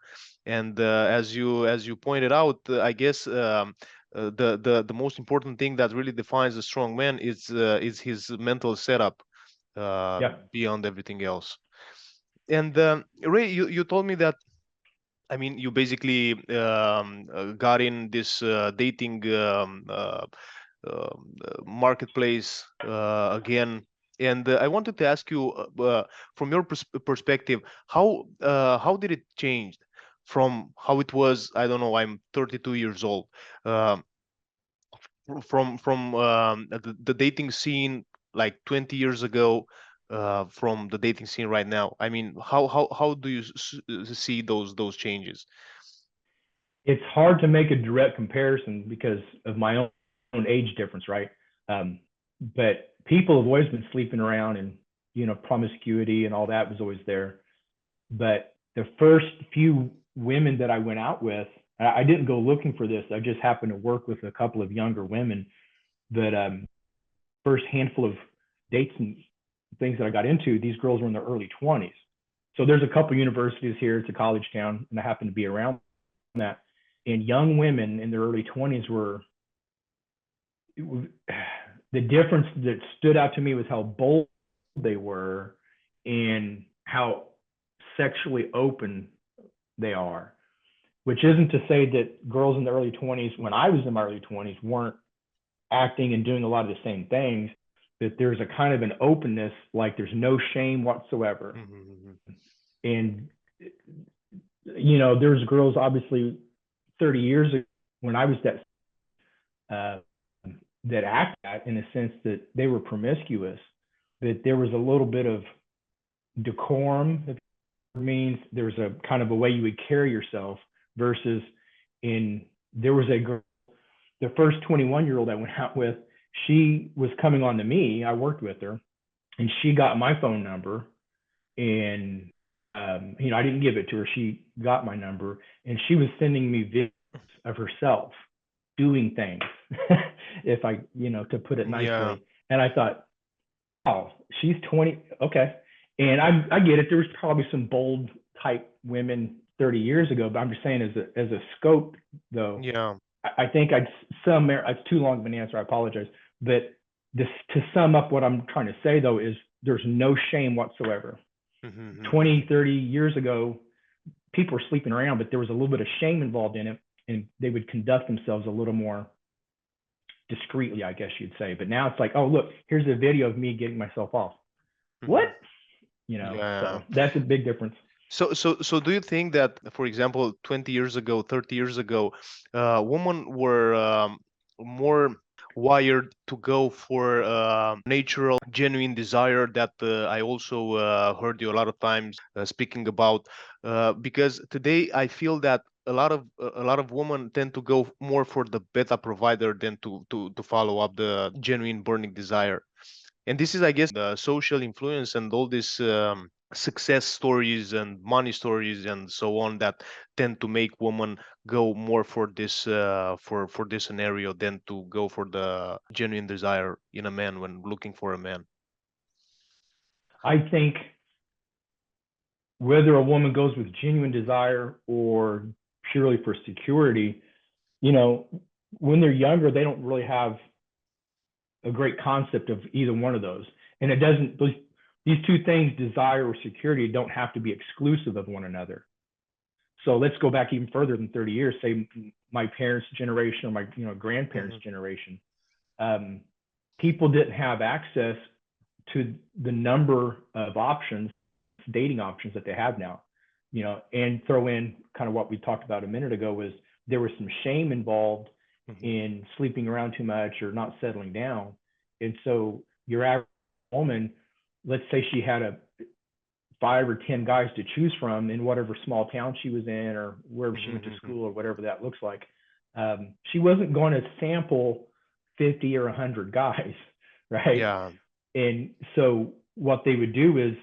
B: And as you pointed out, I guess the most important thing that really defines a strong man is his mental setup
C: Yeah.
B: beyond everything else. And Ray, you told me that, I mean, you basically got in this dating marketplace again. And I wanted to ask you, from your perspective, how did it change from how it was? I don't know. I'm 32 years old. Um from the dating scene like 20 years ago, from the dating scene right now. I mean, how do you see those changes?
C: It's hard to make a direct comparison because of my own age difference, right? But people have always been sleeping around, and promiscuity and all that was always there. But the first few women that I went out with, I didn't go looking for this. I just happened to work with a couple of younger women. But first handful of dates and things that I got into, these girls were in their early 20s. So there's a couple universities here. It's a college town, and I happened to be around that. And young women in their early 20s were, the difference that stood out to me was how bold they were and how sexually open they are, which isn't to say that girls in the early 20s, when I was in my early 20s, weren't acting and doing a lot of the same things, that there's a kind of an openness, like there's no shame whatsoever.
B: Mm-hmm.
C: And, there's girls, obviously, 30 years ago when I was that act that, in a sense that they were promiscuous, that there was a little bit of decorum, if it means there's a kind of a way you would carry yourself, versus there was a girl, the first 21-year-old I went out with, she was coming on to me. I worked with her, and she got my phone number, and I didn't give it to her. She got my number, and she was sending me videos of herself doing things, if I, to put it nicely.
B: Yeah.
C: And I thought, oh, she's 20. Okay. And I get it. There was probably some bold type women 30 years ago, but I'm just saying as a scope, though,
B: Yeah.
C: I think it's too long of an answer. I apologize. But to sum up what I'm trying to say, though, is there's no shame whatsoever.
B: Mm-hmm.
C: 20, 30 years ago, people were sleeping around, but there was a little bit of shame involved in it, and they would conduct themselves a little more discreetly, I guess you'd say. But now it's like, oh, look, here's a video of me getting myself off.
B: Mm-hmm.
C: What?
B: Yeah.
C: So that's a big difference.
B: So do you think that, for example, 20 years ago, 30 years ago, women were more wired to go for natural, genuine desire that I also heard you a lot of times speaking about? Because today I feel that a lot of women tend to go more for the beta provider than to follow up the genuine burning desire. And this is, I guess, the social influence and all this success stories and money stories and so on that tend to make women go more for this for this scenario than to go for the genuine desire in a man when looking for a man.
C: I think whether a woman goes with genuine desire or purely for security, when they're younger, they don't really have a great concept of either one of those. And these two things, desire or security, don't have to be exclusive of one another. So let's go back even further than 30 years, say my parents' generation or my grandparents' generation. People didn't have access to the number of options, dating options that they have now, and throw in kind of what we talked about a minute ago, was there was some shame involved in sleeping around too much or not settling down. And so your average woman, let's say she had 5 or 10 guys to choose from in whatever small town she was in or wherever she went to school or whatever that looks like. She wasn't going to sample 50 or 100 guys, right?
B: Yeah.
C: And so what they would do is,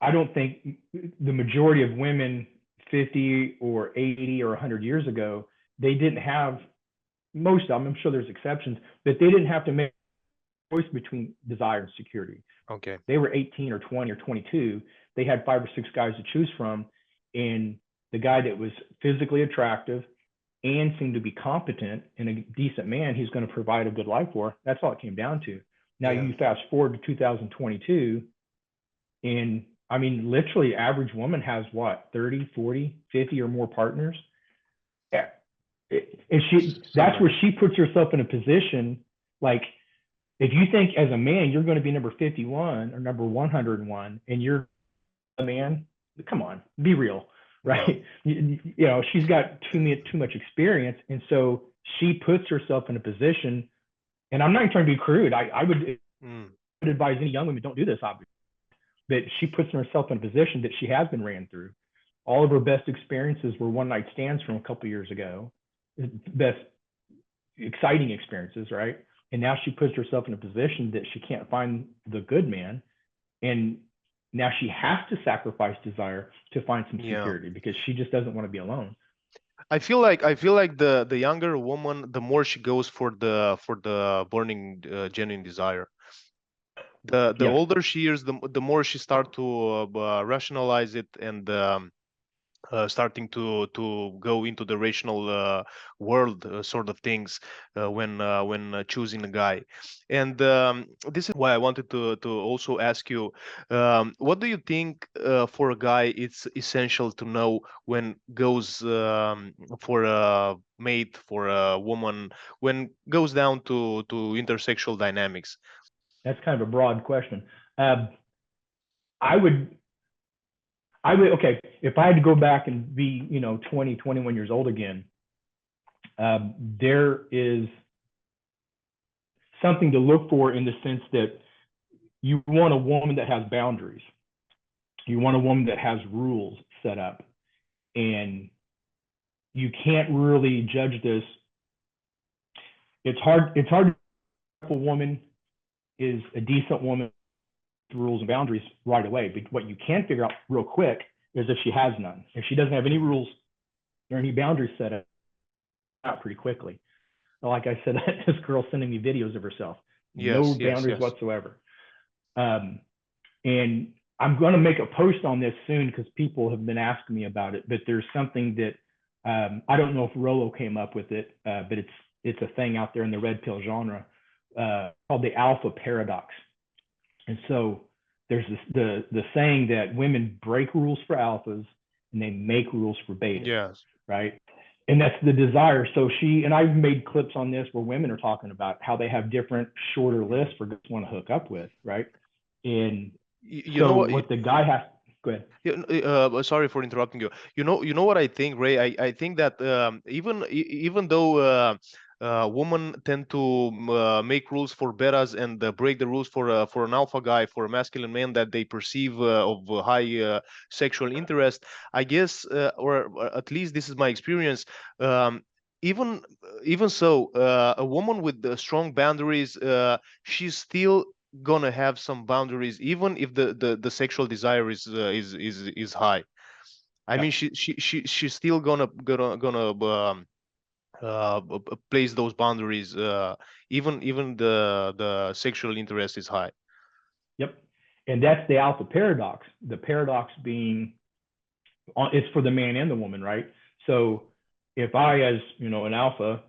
C: I don't think the majority of women 50 or 80 or 100 years ago, they didn't have most of them, I'm sure there's exceptions, but they didn't have to make a choice between desire and security.
B: Okay.
C: They were 18 or 20 or 22. They had 5 or 6 guys to choose from, and the guy that was physically attractive and seemed to be competent and a decent man, he's going to provide a good life for. That's all it came down to. Now you fast forward to 2022, and I mean, literally, average woman has what, 30, 40, 50 or more partners. Yeah. And that's where she puts herself in a position, like, if you think as a man you're going to be number 51 or number 101 and you're a man, come on, be real, right? You know, she's got too much experience, and so she puts herself in a position, and I'm not even trying to be crude. I would advise any young women, don't do this, obviously, but she puts herself in a position that she has been ran through. All of her best experiences were one-night stands from a couple of years ago, best exciting experiences, right? And now she puts herself in a position that she can't find the good man. And now she has to sacrifice desire to find some security because she just doesn't want to be alone.
B: I feel like the younger woman, the more she goes for the burning genuine desire. The older she is, the more she start to rationalize it and starting to go into the rational world sort of things when choosing a guy. And this is why I wanted to also ask you, what do you think for a guy it's essential to know when goes for a mate, for a woman, when goes down to intersexual dynamics?
C: That's kind of a broad question. I would, okay, if I had to go back and be, 20, 21 years old again, there is something to look for in the sense that you want a woman that has boundaries. You want a woman that has rules set up. And you can't really judge this. It's hard if a woman is a decent woman with rules and boundaries right away. But what you can figure out real quick is if she has none. If she doesn't have any rules or any boundaries set up, out pretty quickly. Like I said, this girl sending me videos of herself. No boundaries whatsoever. And I'm going to make a post on this soon because people have been asking me about it. But there's something that I don't know if Rollo came up with it, but it's a thing out there in the red pill genre called the alpha paradox. And so there's the saying that women break rules for alphas and they make rules for betas.
B: Yes.
C: Right. And that's the desire. So and I've made clips on this where women are talking about how they have different shorter lists for guys want to hook up with. Right. And
B: you know what
C: the guy has, go ahead.
B: Sorry for interrupting you. You know what I think, Ray? I think that even though women tend to make rules for betas and break the rules for an alpha guy, for a masculine man that they perceive of high sexual interest, I guess, or at least this is my experience. Even so, a woman with strong boundaries, she's still gonna have some boundaries, even if the sexual desire is high. I mean, she's still gonna place those boundaries, even the sexual interest is high.
C: Yep. And that's the alpha paradox. The paradox being it's for the man and the woman, right? So if I, as an alpha,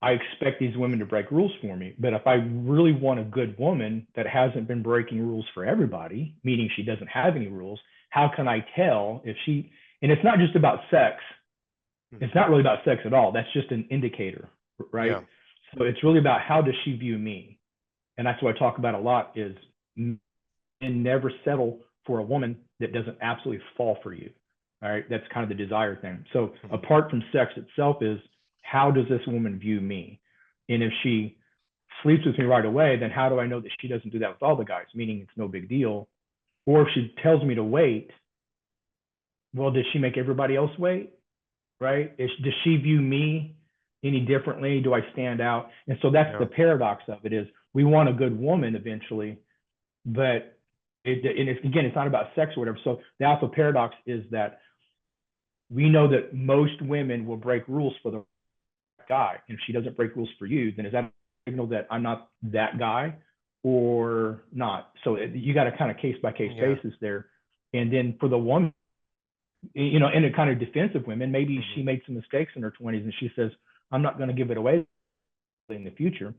C: I expect these women to break rules for me. But if I really want a good woman that hasn't been breaking rules for everybody, meaning she doesn't have any rules, how can I tell if she, and it's not just about sex. It's not really about sex at all. That's just an indicator, right? Yeah. So it's really about how does she view me? And that's what I talk about a lot is men never settle for a woman that doesn't absolutely fall for you. All right. That's kind of the desire thing. So apart from sex itself is how does this woman view me? And if she sleeps with me right away, then how do I know that she doesn't do that with all the guys? Meaning it's no big deal. Or if she tells me to wait, well, does she make everybody else wait? Right? Does she view me any differently? Do I stand out? And so that's the paradox of it is we want a good woman eventually, but it's not about sex or whatever. So the alpha paradox is that we know that most women will break rules for the guy. And if she doesn't break rules for you, then is that a signal that I'm not that guy or not? So you got a kind of case by case basis there. And then for the woman, you know, in a kind of defensive women, maybe she made some mistakes in her 20s and she says, I'm not going to give it away in the future.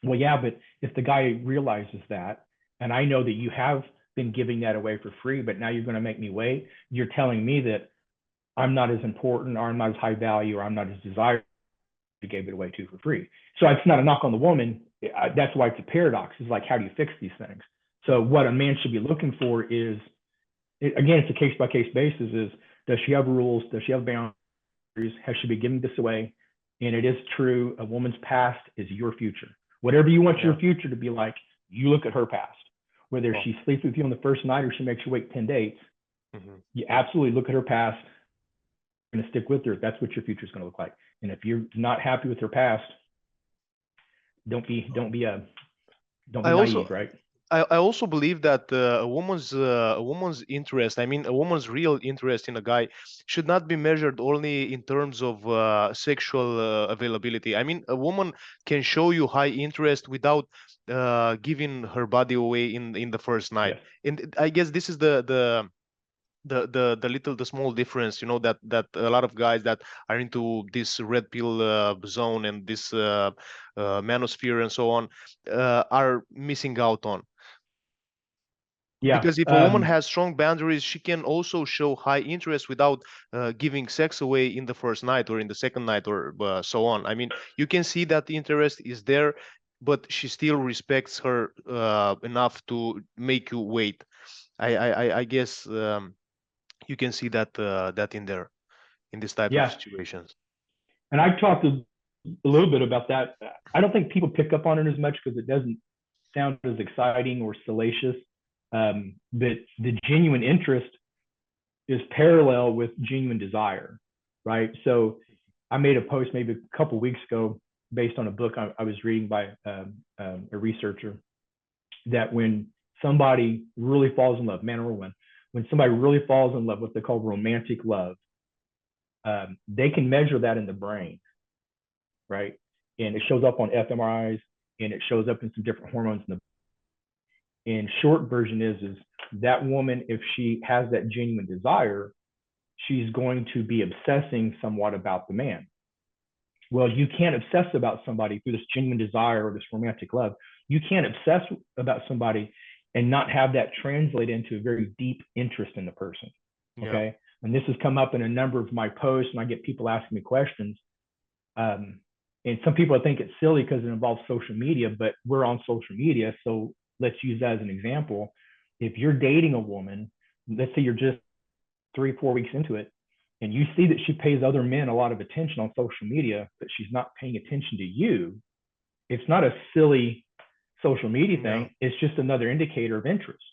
C: Well, yeah, but if the guy realizes that, and I know that you have been giving that away for free, but now you're going to make me wait, you're telling me that I'm not as important, or I'm not as high value, or I'm not as desirable, you gave it away to for free. So it's not a knock on the woman. That's why it's a paradox. It's like, how do you fix these things? So what a man should be looking for is, again, it's a case by case basis, is does she have rules? Does she have boundaries? Has she been giving this away? And it is true, a woman's past is your future. Whatever you want your future to be like, you look at her past. Whether she sleeps with you on the first night or she makes you wait 10 dates, you absolutely look at her past, you're going to stick with her. That's what your future is going to look like. And if you're not happy with her past, don't be naive, right?
B: I also believe that a woman's interest, I mean, a woman's real interest in a guy should not be measured only in terms of sexual availability. I mean, a woman can show you high interest without giving her body away in the first night. And I guess this is the small difference, you know, that a lot of guys that are into this red pill zone and this manosphere and so on are missing out on. Because if a woman has strong boundaries, she can also show high interest without giving sex away in the first night or in the second night or so on. I mean, you can see that the interest is there, but she still respects her enough to make you wait. I guess you can see that that in there, in this type of situations.
C: And I've talked a little bit about that. I don't think people pick up on it as much because it doesn't sound as exciting or salacious. But the genuine interest is parallel with genuine desire, right? So I made a post maybe a couple weeks ago based on a book I was reading by a researcher, that when somebody really falls in love, man or woman, when somebody really falls in love, what they call romantic love, they can measure that in the brain, right? And it shows up on fMRIs, and it shows up in some different hormones in the. In short version is that woman, if she has that genuine desire, she's going to be obsessing somewhat about the man. Well, you can't obsess about somebody through this genuine desire or this romantic love. You can't obsess about somebody and not have that translate into a very deep interest in the person. Okay. And this has come up in a number of my posts, and I get people asking me questions. And some people think it's silly because it involves social media, but we're on social media. So let's use that as an example. If you're dating a woman, let's say you're just 3-4 weeks into it, and you see that she pays other men a lot of attention on social media, but she's not paying attention to you, it's not a silly social media thing. It's just another indicator of interest,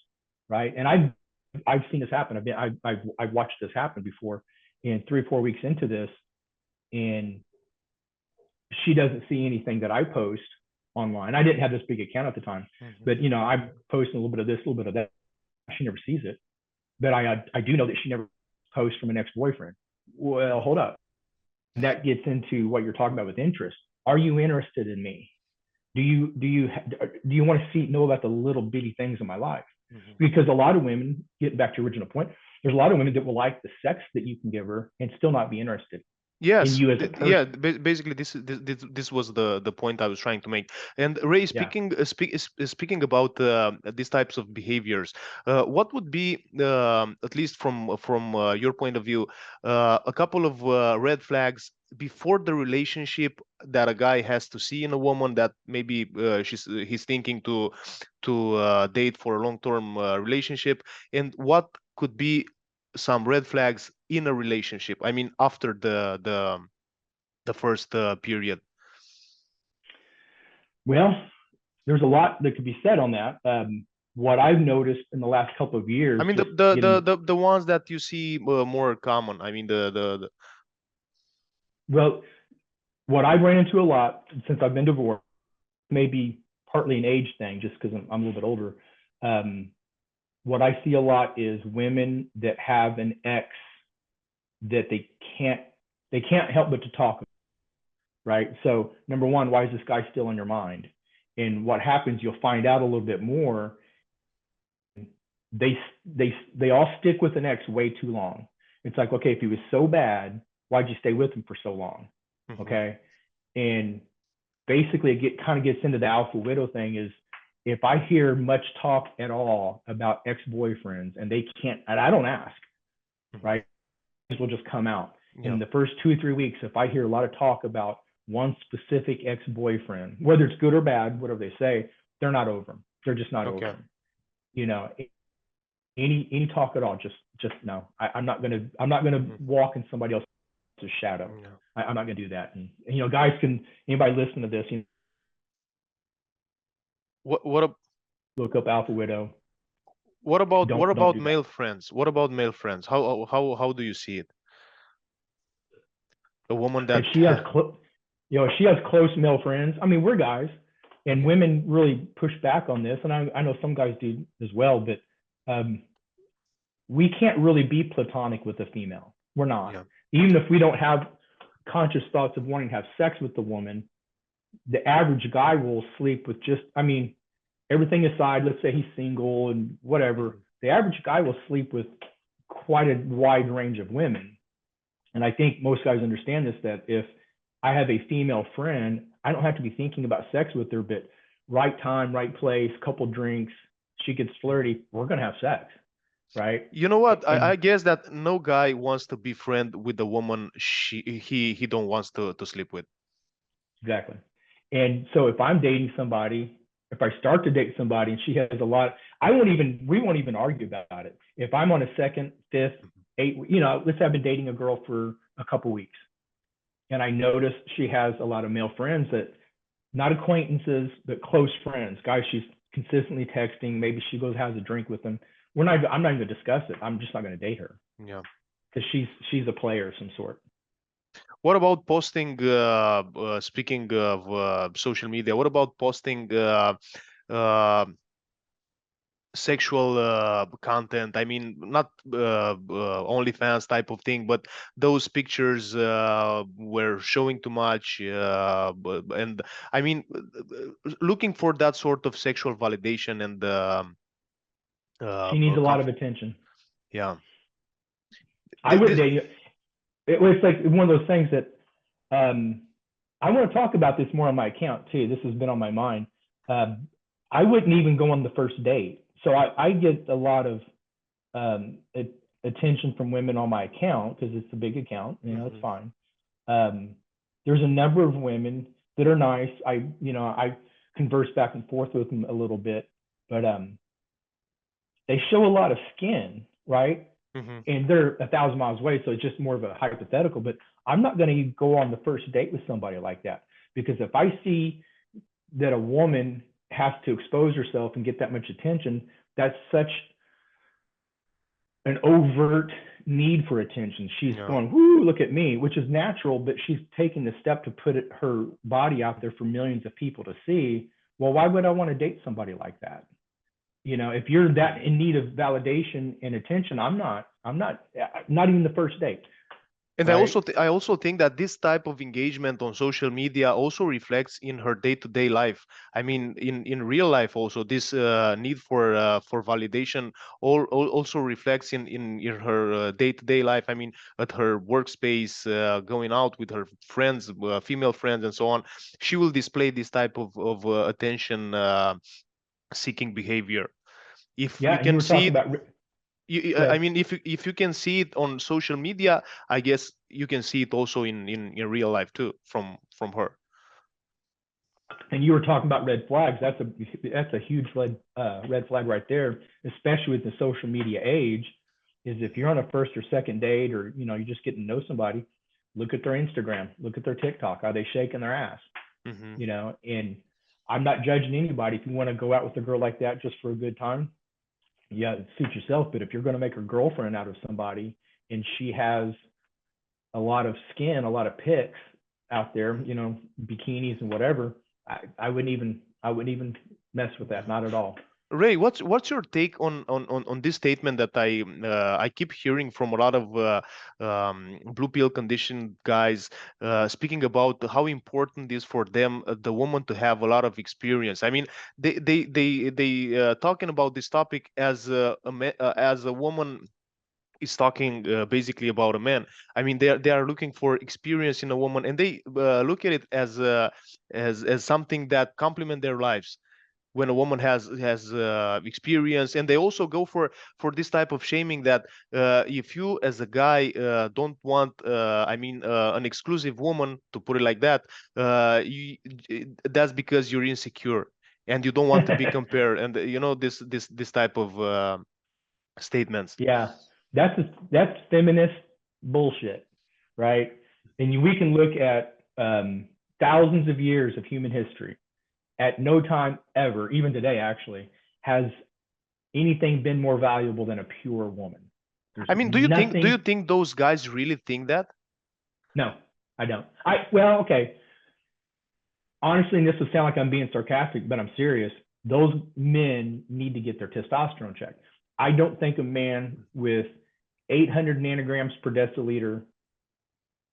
C: right? And I've seen this happen. I've watched this happen before. And 3-4 weeks into this, and she doesn't see anything that I post online. I didn't have this big account at the time, but you know, I post a little bit of this, a little bit of that. She never sees it, but I do know that she never posts from an ex-boyfriend. Well, hold up. That gets into what you're talking about with interest. Are you interested in me? Do you want to know about the little bitty things in my life? Because a lot of women, get back to your original point, there's a lot of women that will like the sex that you can give her and still not be interested.
B: Yes, yeah. Basically, this was the point I was trying to make. And Ray, speaking about these types of behaviors, what would be, at least from your point of view, a couple of red flags before the relationship that a guy has to see in a woman that maybe he's thinking to date for a long-term relationship, and what could be some red flags in a relationship? I mean, after the first period.
C: Well, there's a lot that could be said on that. What I've noticed in the last couple of years,
B: I mean, the ones that you see more common. I mean,
C: well, what I ran into a lot since I've been divorced, maybe partly an age thing, just because I'm a little bit older. What I see a lot is women that have an ex that they can't help but to talk about. right? So number one, why is this guy still in your mind? And what happens, you'll find out a little bit more. They all stick with an ex way too long. It's like, okay, if he was so bad, why'd you stay with him for so long? Okay. And basically it kind of gets into the alpha widow thing is if I hear much talk at all about ex-boyfriends and they can't, and I don't ask, right? Will just come out. In the first 2 or 3 weeks, if I hear a lot of talk about one specific ex-boyfriend, whether it's good or bad, whatever they say, they're not over them. They're just not over them. You know, any talk at all, just no. I'm not gonna walk in somebody else's shadow. I'm not gonna do that. And you know, guys, anybody listen to this? You
B: know,
C: look up alpha widow.
B: What about male friends? What about male friends? How do you see it? A woman that
C: she has she has close male friends. I mean, we're guys, and women really push back on this, and I know some guys do as well, but we can't really be platonic with a female. We're not. Even if we don't have conscious thoughts of wanting to have sex with the woman, the average guy will sleep with just, I mean, everything aside, let's say he's single and whatever, the average guy will sleep with quite a wide range of women. And I think most guys understand this, that if I have a female friend, I don't have to be thinking about sex with her, but right time, right place, couple drinks, she gets flirty, we're going to have sex, right?
B: You know what? I guess that no guy wants to be friend with the woman he don't wants to sleep with.
C: Exactly. And so if I'm dating somebody, if I start to date somebody and she has a lot, we won't even argue about it. If I'm on a second, fifth, eighth, you know, let's say I've been dating a girl for a couple weeks and I notice she has a lot of male friends that not acquaintances, but close friends, guys she's consistently texting, maybe she goes, has a drink with them. I'm not even going to discuss it. I'm just not going to date her.
B: Yeah.
C: Because she's a player of some sort.
B: What about posting, speaking of social media, what about posting sexual content? I mean, not OnlyFans type of thing, but those pictures were showing too much. And I mean, looking for that sort of sexual validation and
C: she needs a lot of attention.
B: Yeah.
C: I would date. It was like one of those things that I want to talk about this more on my account too. This has been on my mind. I wouldn't even go on the first date. So I get a lot of attention from women on my account because it's a big account. You know, it's fine. There's a number of women that are nice. I converse back and forth with them a little bit, but they show a lot of skin, right? And they're 1,000 miles away, so it's just more of a hypothetical. But I'm not going to go on the first date with somebody like that, because if I see that a woman has to expose herself and get that much attention, that's such an overt need for attention. She's going, whoo, look at me, which is natural, but she's taking the step to put her body out there for millions of people to see. Well, why would I want to date somebody like that? You know, if you're that in need of validation and attention, I'm not even the first date.
B: And right? I also think that this type of engagement on social media also reflects in her day-to-day life. I mean, in real life also, this need for validation also reflects in her day-to-day life. I mean, at her workspace, going out with her friends, female friends, and so on, she will display this type of attention seeking behavior. If we can see it, I mean, if you can see it on social media, I guess you can see it also in real life too, from her.
C: And you were talking about red flags. That's a huge red flag right there, especially with the social media age. Is if you're on a first or second date, or you're just getting to know somebody, look at their Instagram, look at their TikTok. Are they shaking their ass? And I'm not judging anybody. If you want to go out with a girl like that just for a good time, yeah, suit yourself. But if you're going to make a girlfriend out of somebody and she has a lot of skin, a lot of pics out there, bikinis and whatever, I wouldn't even mess with that. Not at all.
B: Ray, what's your take on this statement that I keep hearing from a lot of blue pill conditioned guys speaking about how important it is for them the woman to have a lot of experience. I mean, they talking about this topic as as a woman is talking basically about a man. I mean, they are looking for experience in a woman, and they look at it as as something that complement their lives when a woman has experience. And they also go for this type of shaming that if you as a guy don't want an exclusive woman, to put it like that, that's because you're insecure and you don't want to be compared, and this type of statements.
C: Yeah, that's feminist bullshit, right? And we can look at thousands of years of human history. At no time ever, even today actually, has anything been more valuable than a pure woman. There's
B: I mean, do you think those guys really think that?
C: No, I don't. Well, okay. Honestly, and this will sound like I'm being sarcastic, but I'm serious. Those men need to get their testosterone checked. I don't think a man with 800 nanograms per deciliter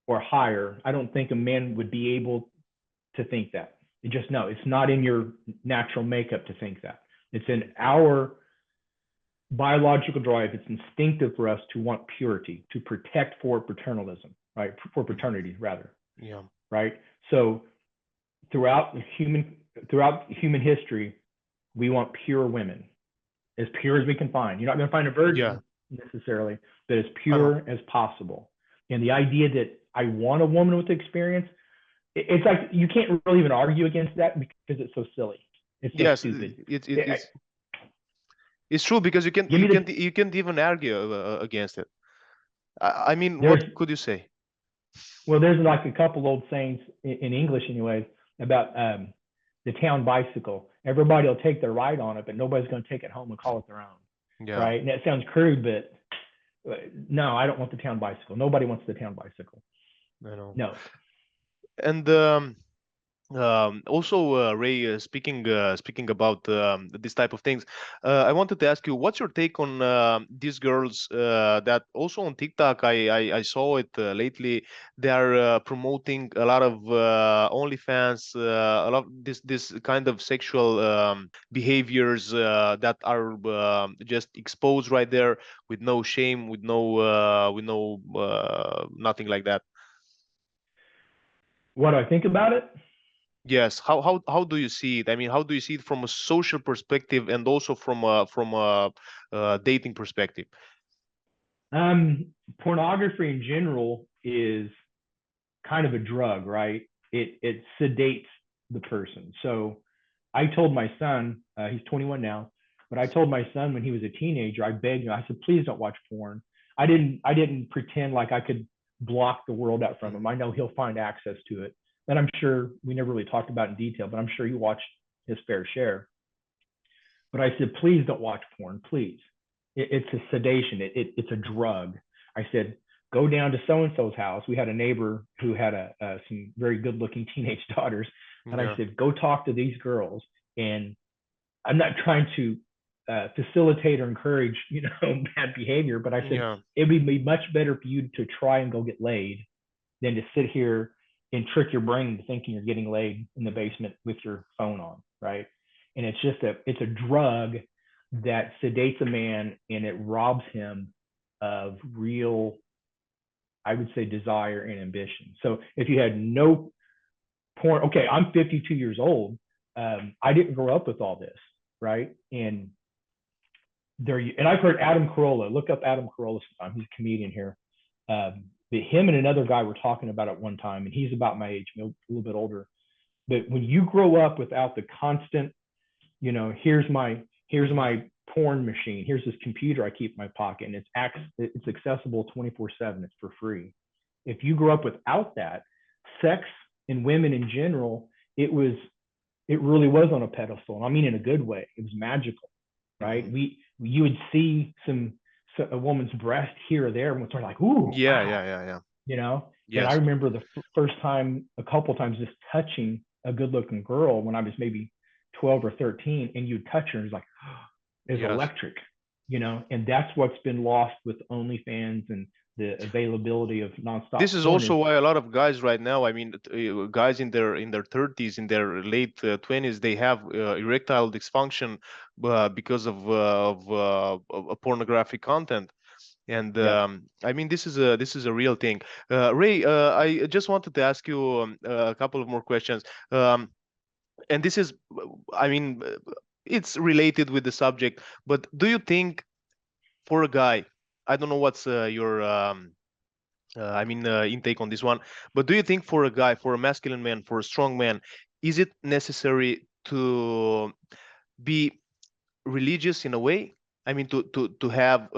C: or higher, I don't think a man would be able to think that. It's not in your natural makeup to think that. It's in our biological drive. It's instinctive for us to want purity, to protect for paternalism, right? For paternity, rather.
B: Yeah.
C: Right. So throughout human history, we want pure women, as pure as we can find. You're not going to find a virgin necessarily, but as pure as possible. And the idea that I want a woman with experience, it's like you can't really even argue against that because it's so silly. It's so stupid.
B: It's true, because you can't even argue against it. I mean, what could you say?
C: Well, there's like a couple old sayings in English, anyways, about the town bicycle. Everybody will take their ride on it, but nobody's going to take it home and call it their own. Yeah. Right? And that sounds crude, but no, I don't want the town bicycle. Nobody wants the town bicycle.
B: I know.
C: No.
B: And also, Ray, speaking about this type of things, I wanted to ask you, what's your take on these girls that also on TikTok? I saw it lately. They are promoting a lot of OnlyFans, a lot of this kind of sexual behaviors that are just exposed right there with no shame, with no nothing like that.
C: What do I think about it?
B: Yes. How do you see it? I mean, how do you see it from a social perspective and also from a dating perspective?
C: Pornography in general is kind of a drug, right? It sedates the person. So I told my son, he's 21 now, but I told my son when he was a teenager, I begged him, I said, please don't watch porn. I didn't pretend like I could block the world out from him. I know he'll find access to it. And I'm sure we never really talked about it in detail, but I'm sure he watched his fair share. But I said, please don't watch porn, please. It's a sedation. It's a drug. I said, go down to so-and-so's house. We had a neighbor who had some very good-looking teenage daughters. And I said, go talk to these girls. And I'm not trying to facilitate or encourage, bad behavior, but I said, it would be much better for you to try and go get laid than to sit here and trick your brain into thinking you're getting laid in the basement with your phone on, right? And it's a drug that sedates a man, and it robs him of real, I would say, desire and ambition. So if you had no porn, okay, I'm 52 years old. I didn't grow up with all this, right? And I've heard Adam Carolla. Look up Adam Carolla sometime. He's a comedian here. Him and another guy were talking about it one time, and he's about my age, a little bit older. But when you grow up without the constant, here's my porn machine, here's this computer I keep in my pocket, and it's accessible 24/7. It's for free. If you grow up without that, sex and women in general, it really was on a pedestal. And I mean in a good way. It was magical, right? You would see a woman's breast here or there, and we're like, ooh,
B: yeah.
C: And I remember the first time, a couple times, just touching a good-looking girl when I was maybe 12 or 13 and you touch her and it's like, it's
B: Yes.
C: electric, you know, and that's what's been lost with OnlyFans and the availability of nonstop.
B: This is
C: porn
B: also why a lot of guys right now, I mean, guys in their 30s, in their late 20s, they have erectile dysfunction because of pornographic content. And
C: Yeah.
B: I mean, this is a real thing. Ray, I just wanted to ask you a couple of more questions. And this is, I mean, it's related with the subject, but do you think for a guy, I don't know what's your intake on this one, but do you think for a guy, for a masculine man, for a strong man, is it necessary to be religious in a way? I mean, to have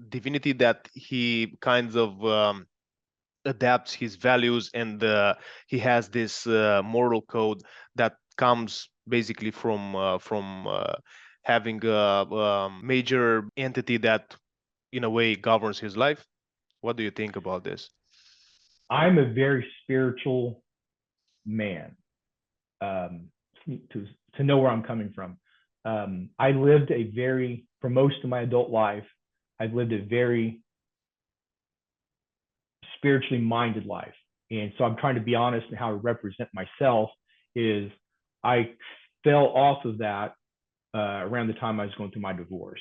B: divinity that he kind of adapts his values, and he has this moral code that comes basically from having a major entity that in a way governs his life. What do you think about this?
C: I'm a very spiritual man. To know where I'm coming from. I lived for most of my adult life, I've lived a very spiritually minded life. And so I'm trying to be honest in how I represent myself is I fell off of that around the time I was going through my divorce.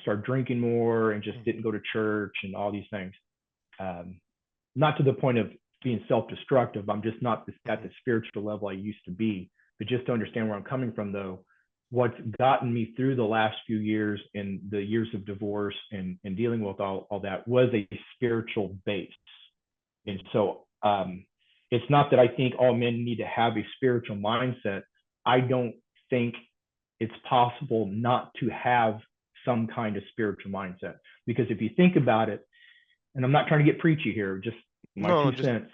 C: Started drinking more and just didn't go to church and all these things. Not to the point of being self-destructive. I'm just not at the spiritual level I used to be. But just to understand where I'm coming from, though, what's gotten me through the last few years and the years of divorce and dealing with all that was a spiritual base. And so it's not that I think all men need to have a spiritual mindset. I don't think it's possible not to have some kind of spiritual mindset. Because if you think about it, and I'm not trying to get preachy here, just my 2 cents.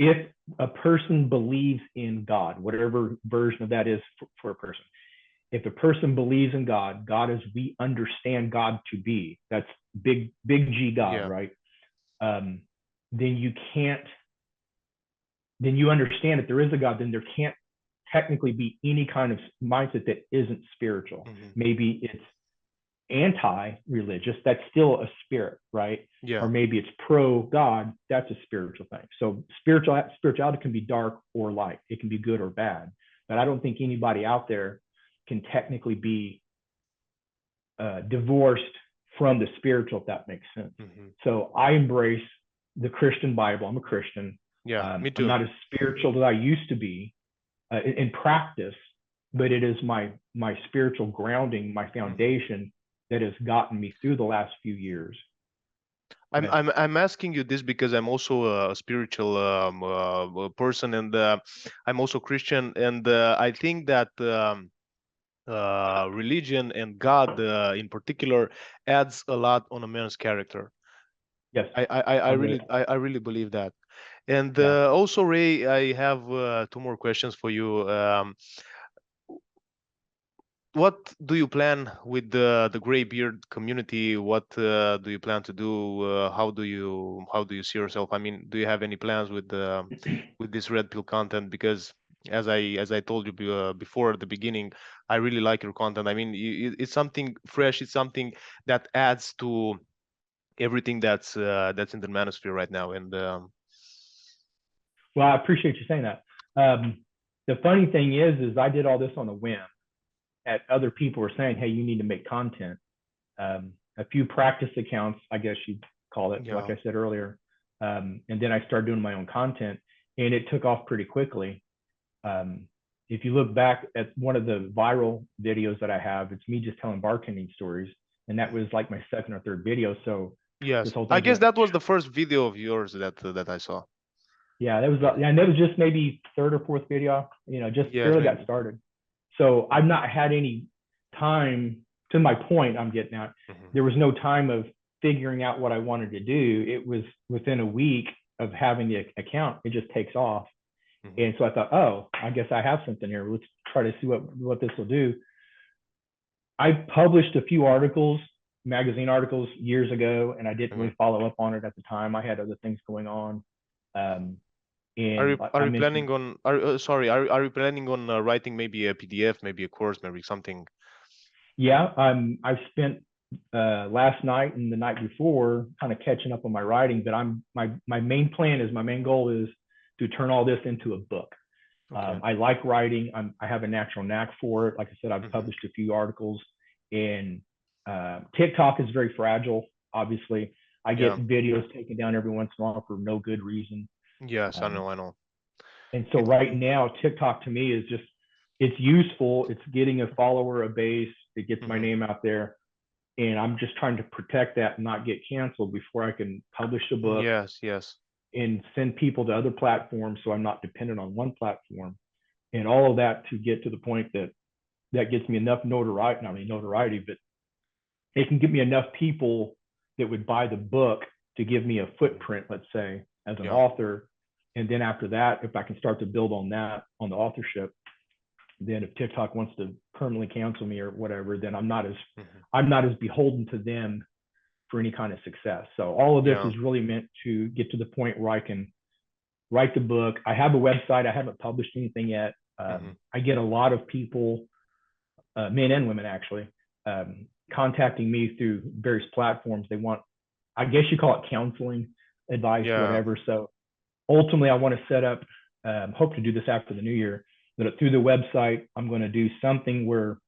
C: If a person believes in God, whatever version of that is for a person, if a person believes in God, God as we understand God to be, that's big G God, right? Then you understand that there is a God, then there can't technically be any kind of mindset that isn't spiritual. Maybe it's anti-religious, that's still a spirit, right? Or maybe it's pro-God, that's a spiritual thing. So spirituality can be dark or light. It can be good or bad. But I don't think anybody out there can technically be divorced from the spiritual, if that makes sense. So I embrace the Christian Bible. I'm a Christian.
B: Me too.
C: I'm not as spiritual as I used to be in practice, but it is my spiritual grounding, my foundation that has gotten me through the last few years.
B: I'm asking you this because I'm also a spiritual person, and I'm also Christian, and I think that religion and God in particular adds a lot on a man's character.
C: Yes,
B: I really believe that. And also, Ray, I have 2 more questions for you. What do you plan with the Graybeard community? What do you plan to do? How do you see yourself? I mean, do you have any plans with this red pill content? Because as I told you before at the beginning, I really like your content. I mean, it's something fresh. It's something that adds to everything that's in the manosphere right now. And
C: well, I appreciate you saying that. The funny thing is I did all this on a whim. At other people were saying, hey, you need to make content. A few practice accounts, I guess you'd call it, like I said earlier. And then I started doing my own content, and it took off pretty quickly. If you look back at one of the viral videos that I have, it's me just telling bartending stories. And that was like my 2nd or 3rd video. So
B: yes, I guess that was the first video of yours that I saw.
C: Yeah, that was just maybe 3rd or 4th video, just barely got started. So I've not had any time, to my point I'm getting at, there was no time of figuring out what I wanted to do. It was within a week of having the account, it just takes off. And so I thought, oh, I guess I have something here. Let's try to see what this will do. I published a few articles, magazine articles years ago, and I didn't really follow up on it at the time. I had other things going on. And like
B: are
C: I
B: you
C: mentioned,
B: planning on are you planning on writing maybe a PDF, maybe a course, maybe something?
C: yeah, I've spent last night and the night before kind of catching up on my writing, but my main goal is to turn all this into a book.
B: Okay.
C: I like writing. I have a natural knack for it. Like I said, I've
B: Mhm.
C: published a few articles, and TikTok is very fragile. Obviously, I
B: Yeah.
C: get videos taken down every once in a while for no good reason.
B: Yes, I
C: Um,
B: know, I know.
C: and so right now, TikTok to me is just, it's useful. It's getting a follower, a base. It gets my
B: Mhm.
C: name out there. And I'm just trying to protect that and not get canceled before I can publish a book
B: Yes, yes.
C: and send people to other platforms so I'm not dependent on one platform. And all of that to get to the point that that gets me enough notoriety, not only notoriety, but it can give me enough people that would buy the book to give me a footprint, let's say, as an
B: Yeah.
C: author. And then after that, if I can start to build on that, on the authorship, then if TikTok wants to permanently cancel me or whatever, then I'm not as beholden to them for any kind of success. So all of this
B: Yeah.
C: is really meant to get to the point where I can write the book. I have a website. I haven't published anything yet. I get a lot of people, men and women actually, contacting me through various platforms. They want, I guess you call it counseling, advice,
B: Yeah.
C: whatever. So ultimately, I want to set up, hope to do this after the new year, that through the website, I'm going to do something where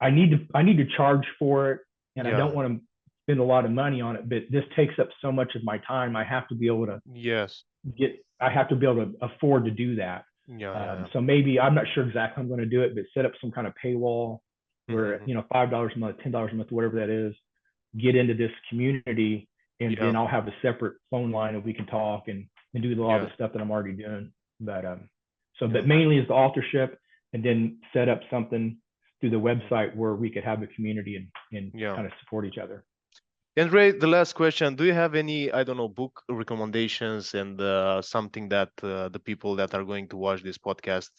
C: I need to charge for it, and I
B: Yeah.
C: don't want to spend a lot of money on it, but this takes up so much of my time. I have to be able to
B: Yes.
C: I have to be able to afford to do that.
B: Yeah.
C: So maybe, I'm not sure exactly how I'm going to do it, but set up some kind of paywall where,
B: Mhm.
C: you know, $5 a month, $10 a month, whatever that is, get into this community, and
B: Yeah.
C: then I'll have a separate phone line and we can talk and do a lot of
B: Yeah.
C: the stuff that I'm already doing. But
B: Yeah.
C: but mainly is the authorship, and then set up something through the website where we could have a community and
B: Yeah.
C: kind of support each other.
B: And Ray, the last question, do you have any, I don't know, book recommendations and something that the people that are going to watch this podcast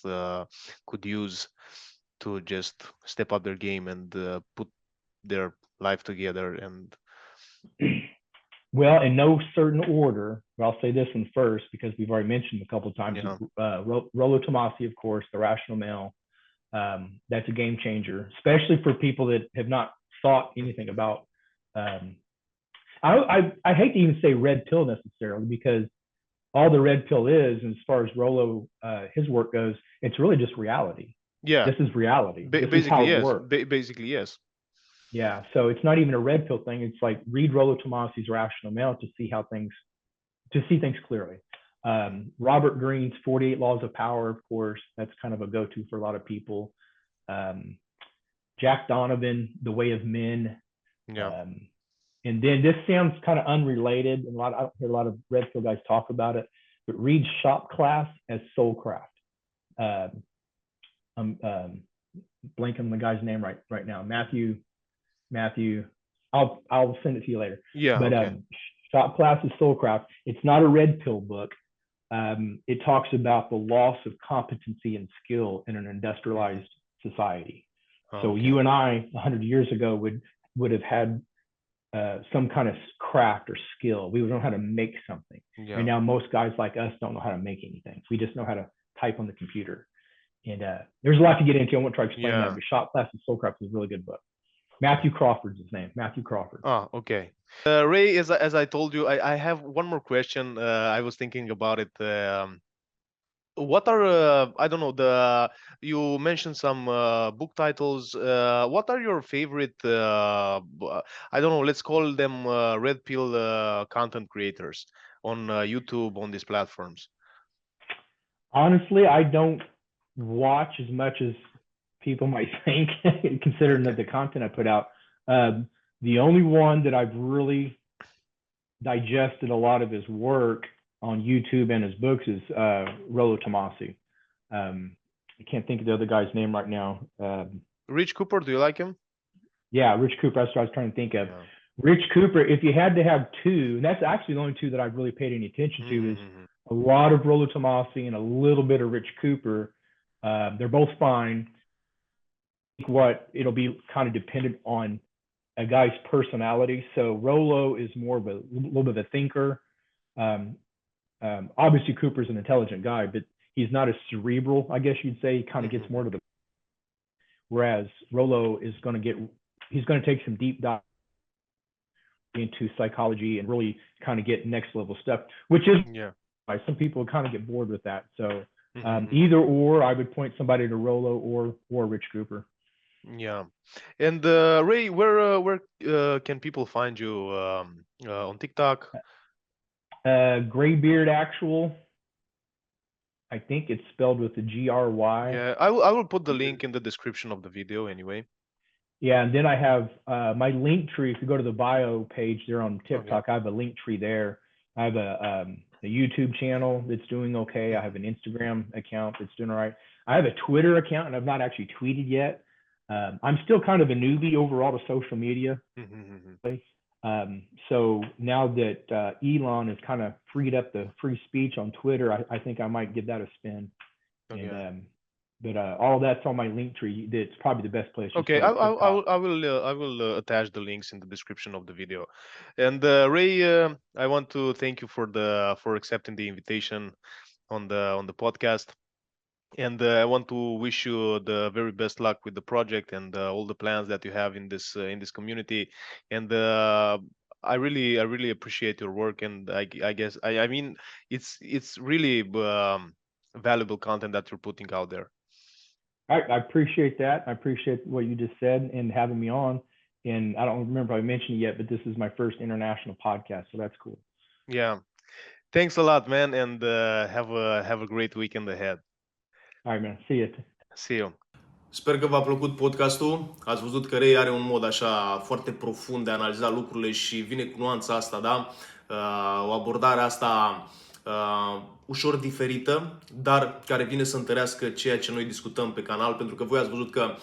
B: could use to just step up their game and put their life together? And
C: Well, in no certain order, but I'll say this one first because we've already mentioned a couple of times.
B: yeah.
C: Rollo Tomasi, of course, The Rational Male. That's a game changer, especially for people that have not thought anything about. I hate to even say red pill necessarily, because all the red pill is, and as far as Rollo, his work goes, it's really just reality.
B: Yeah.
C: This is reality. This is how
B: Basically,
C: it
B: yes.
C: works.
B: Basically, yes.
C: Yeah. So it's not even a red pill thing. It's like, read Rollo Tomasi's Rational Male to see things clearly. Robert Greene's 48 Laws of Power, of course, that's kind of a go-to for a lot of people. Jack Donovan, The Way of Men.
B: Yeah.
C: And then this sounds kind of unrelated, and I don't hear a lot of red pill guys talk about it, but read Shop Class as Soulcraft. I'm blanking on the guy's name right now. Matthew. I'll send it to you later.
B: Yeah.
C: But
B: Okay.
C: Shop Class is Soulcraft. It's not a red pill book. It talks about the loss of competency and skill in an industrialized society. So
B: Okay.
C: you and I, 100 years ago, would have had some kind of craft or skill. We would know how to make something.
B: Yeah.
C: And now most guys like us don't know how to make anything. We just know how to type on the computer. And there's a lot to get into. I won't try to explain that, but Shop Class and Soulcraft is a really good book. Matthew Crawford's his name. Matthew Crawford.
B: Oh, okay. Ray, as I told you, I have one more question. I was thinking about it. What are I don't know, you mentioned some book titles. What are your favorite I don't know, let's call them red pill content creators on YouTube, on these platforms?
C: Honestly, I don't watch as much as people might think, considering
B: Okay.
C: the content I put out. The only one that I've really digested a lot of his work on YouTube and his books is Rollo Tomasi. I can't think of the other guy's name right now.
B: Rich Cooper, do you like him?
C: Yeah, Rich Cooper. That's what I was trying to think of.
B: Yeah.
C: Rich Cooper, if you had to have two, and that's actually the only two that I've really paid any attention to, is a lot of Rollo Tomasi and a little bit of Rich Cooper. They're both fine. It'll be kind of dependent on a guy's personality. So Rollo is more of a little bit of a thinker. Obviously, Cooper's an intelligent guy, but he's not as cerebral, I guess you'd say. He kind of gets more to the. Whereas Rollo is going to he's going to take some deep dive into psychology and really kind of get next level stuff, which is why some people kind of get bored with that. So either or, I would point somebody to Rollo or Rich Cooper.
B: Yeah. And Ray, where can people find you on TikTok?
C: Graybeard Actual. I think it's spelled with the GRY.
B: Yeah, I will put the link in the description of the video anyway.
C: Yeah, and then I have my link tree. If you go to the bio page there on TikTok, I have a link tree there. I have a YouTube channel that's doing okay. I have an Instagram account that's doing all right. I have a Twitter account, and I've not actually tweeted yet. I'm still kind of a newbie overall to social media. So now that Elon has kind of freed up the free speech on Twitter, I think I might give that a spin. But all that's on my link tree. It's probably the best place.
B: Okay, I will attach the links in the description of the video. And Ray, I want to thank you for accepting the invitation on the podcast. And I want to wish you the very best luck with the project and all the plans that you have in this community. And I really appreciate your work. And I guess I mean it's really valuable content that you're putting out there.
C: I appreciate that. I appreciate what you just said and having me on. And I don't remember if I mentioned it yet, but this is my first international podcast, so that's cool.
B: Yeah, thanks a lot, man, and have a great weekend ahead.
C: All right, man. See you.
B: See you.
A: Sper că v-a plăcut podcastul. Ați văzut că Ray are un mod așa foarte profund de a analiza lucrurile și vine cu nuanța asta, da? O abordare asta ușor diferită, dar care vine să întărească ceea ce noi discutăm pe canal, pentru că voi ați văzut că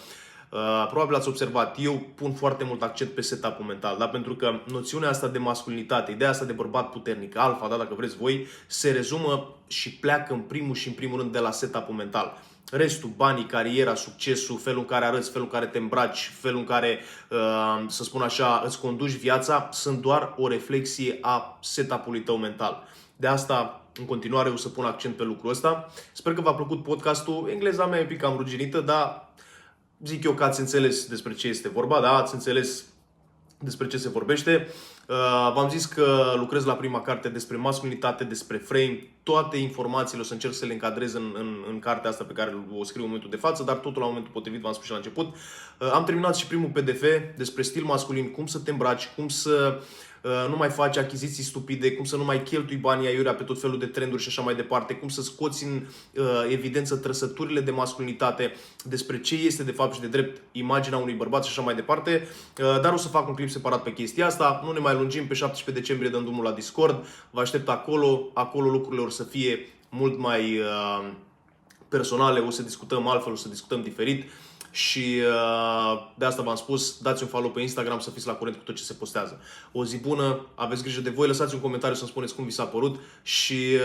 A: probabil ați observat, eu pun foarte mult accent pe setup-ul mental, da? Pentru că noțiunea asta de masculinitate, ideea asta de bărbat puternic, alfa, da? Dacă vreți voi, se rezumă și pleacă în primul rând de la setup-ul mental. Restul, banii, cariera, succesul, felul în care arăți, felul în care te îmbraci, felul în care, să spun așa, îți conduci viața, sunt doar o reflexie a setup-ului tău mental. De asta, în continuare, o să pun accent pe lucrul ăsta. Sper că v-a plăcut podcastul. Engleza mea e un pic cam ruginită, dar zic eu că ați înțeles despre ce este vorba, da? Ați înțeles despre ce se vorbește. V-am zis că lucrez la prima carte despre masculinitate, despre frame. Toate informațiile o să încerc să le încadrez în cartea asta pe care o scriu în momentul de față, dar totul la momentul potrivit, v-am spus și la început. Am terminat și primul PDF despre stil masculin, cum să te îmbraci, cum să nu mai faci achiziții stupide, cum să nu mai cheltui banii aiurea pe tot felul de trenduri și așa mai departe, cum să scoți în evidență trăsăturile de masculinitate, despre ce este de fapt și de drept imaginea unui bărbat și așa mai departe. Dar o să fac un clip separat pe chestia asta. Nu ne mai lungim, pe 17 decembrie dăm drumul la Discord. Vă aștept acolo. Acolo lucrurile o să fie mult mai personale, o să discutăm altfel, o să discutăm diferit. Și de asta v-am spus, dați un follow pe Instagram să fiți la curent cu tot ce se postează. O zi bună, aveți grijă de voi, lăsați un comentariu să-mi spuneți cum vi s-a părut și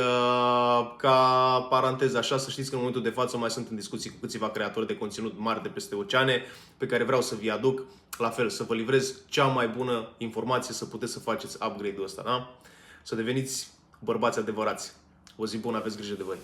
A: ca paranteză așa, să știți că în momentul de față mai sunt în discuții cu câțiva creatori de conținut mari de peste oceane pe care vreau să vi aduc, la fel, să vă livrez cea mai bună informație să puteți să faceți upgrade-ul ăsta, da? Să deveniți bărbați adevărați. O zi bună, aveți grijă de voi.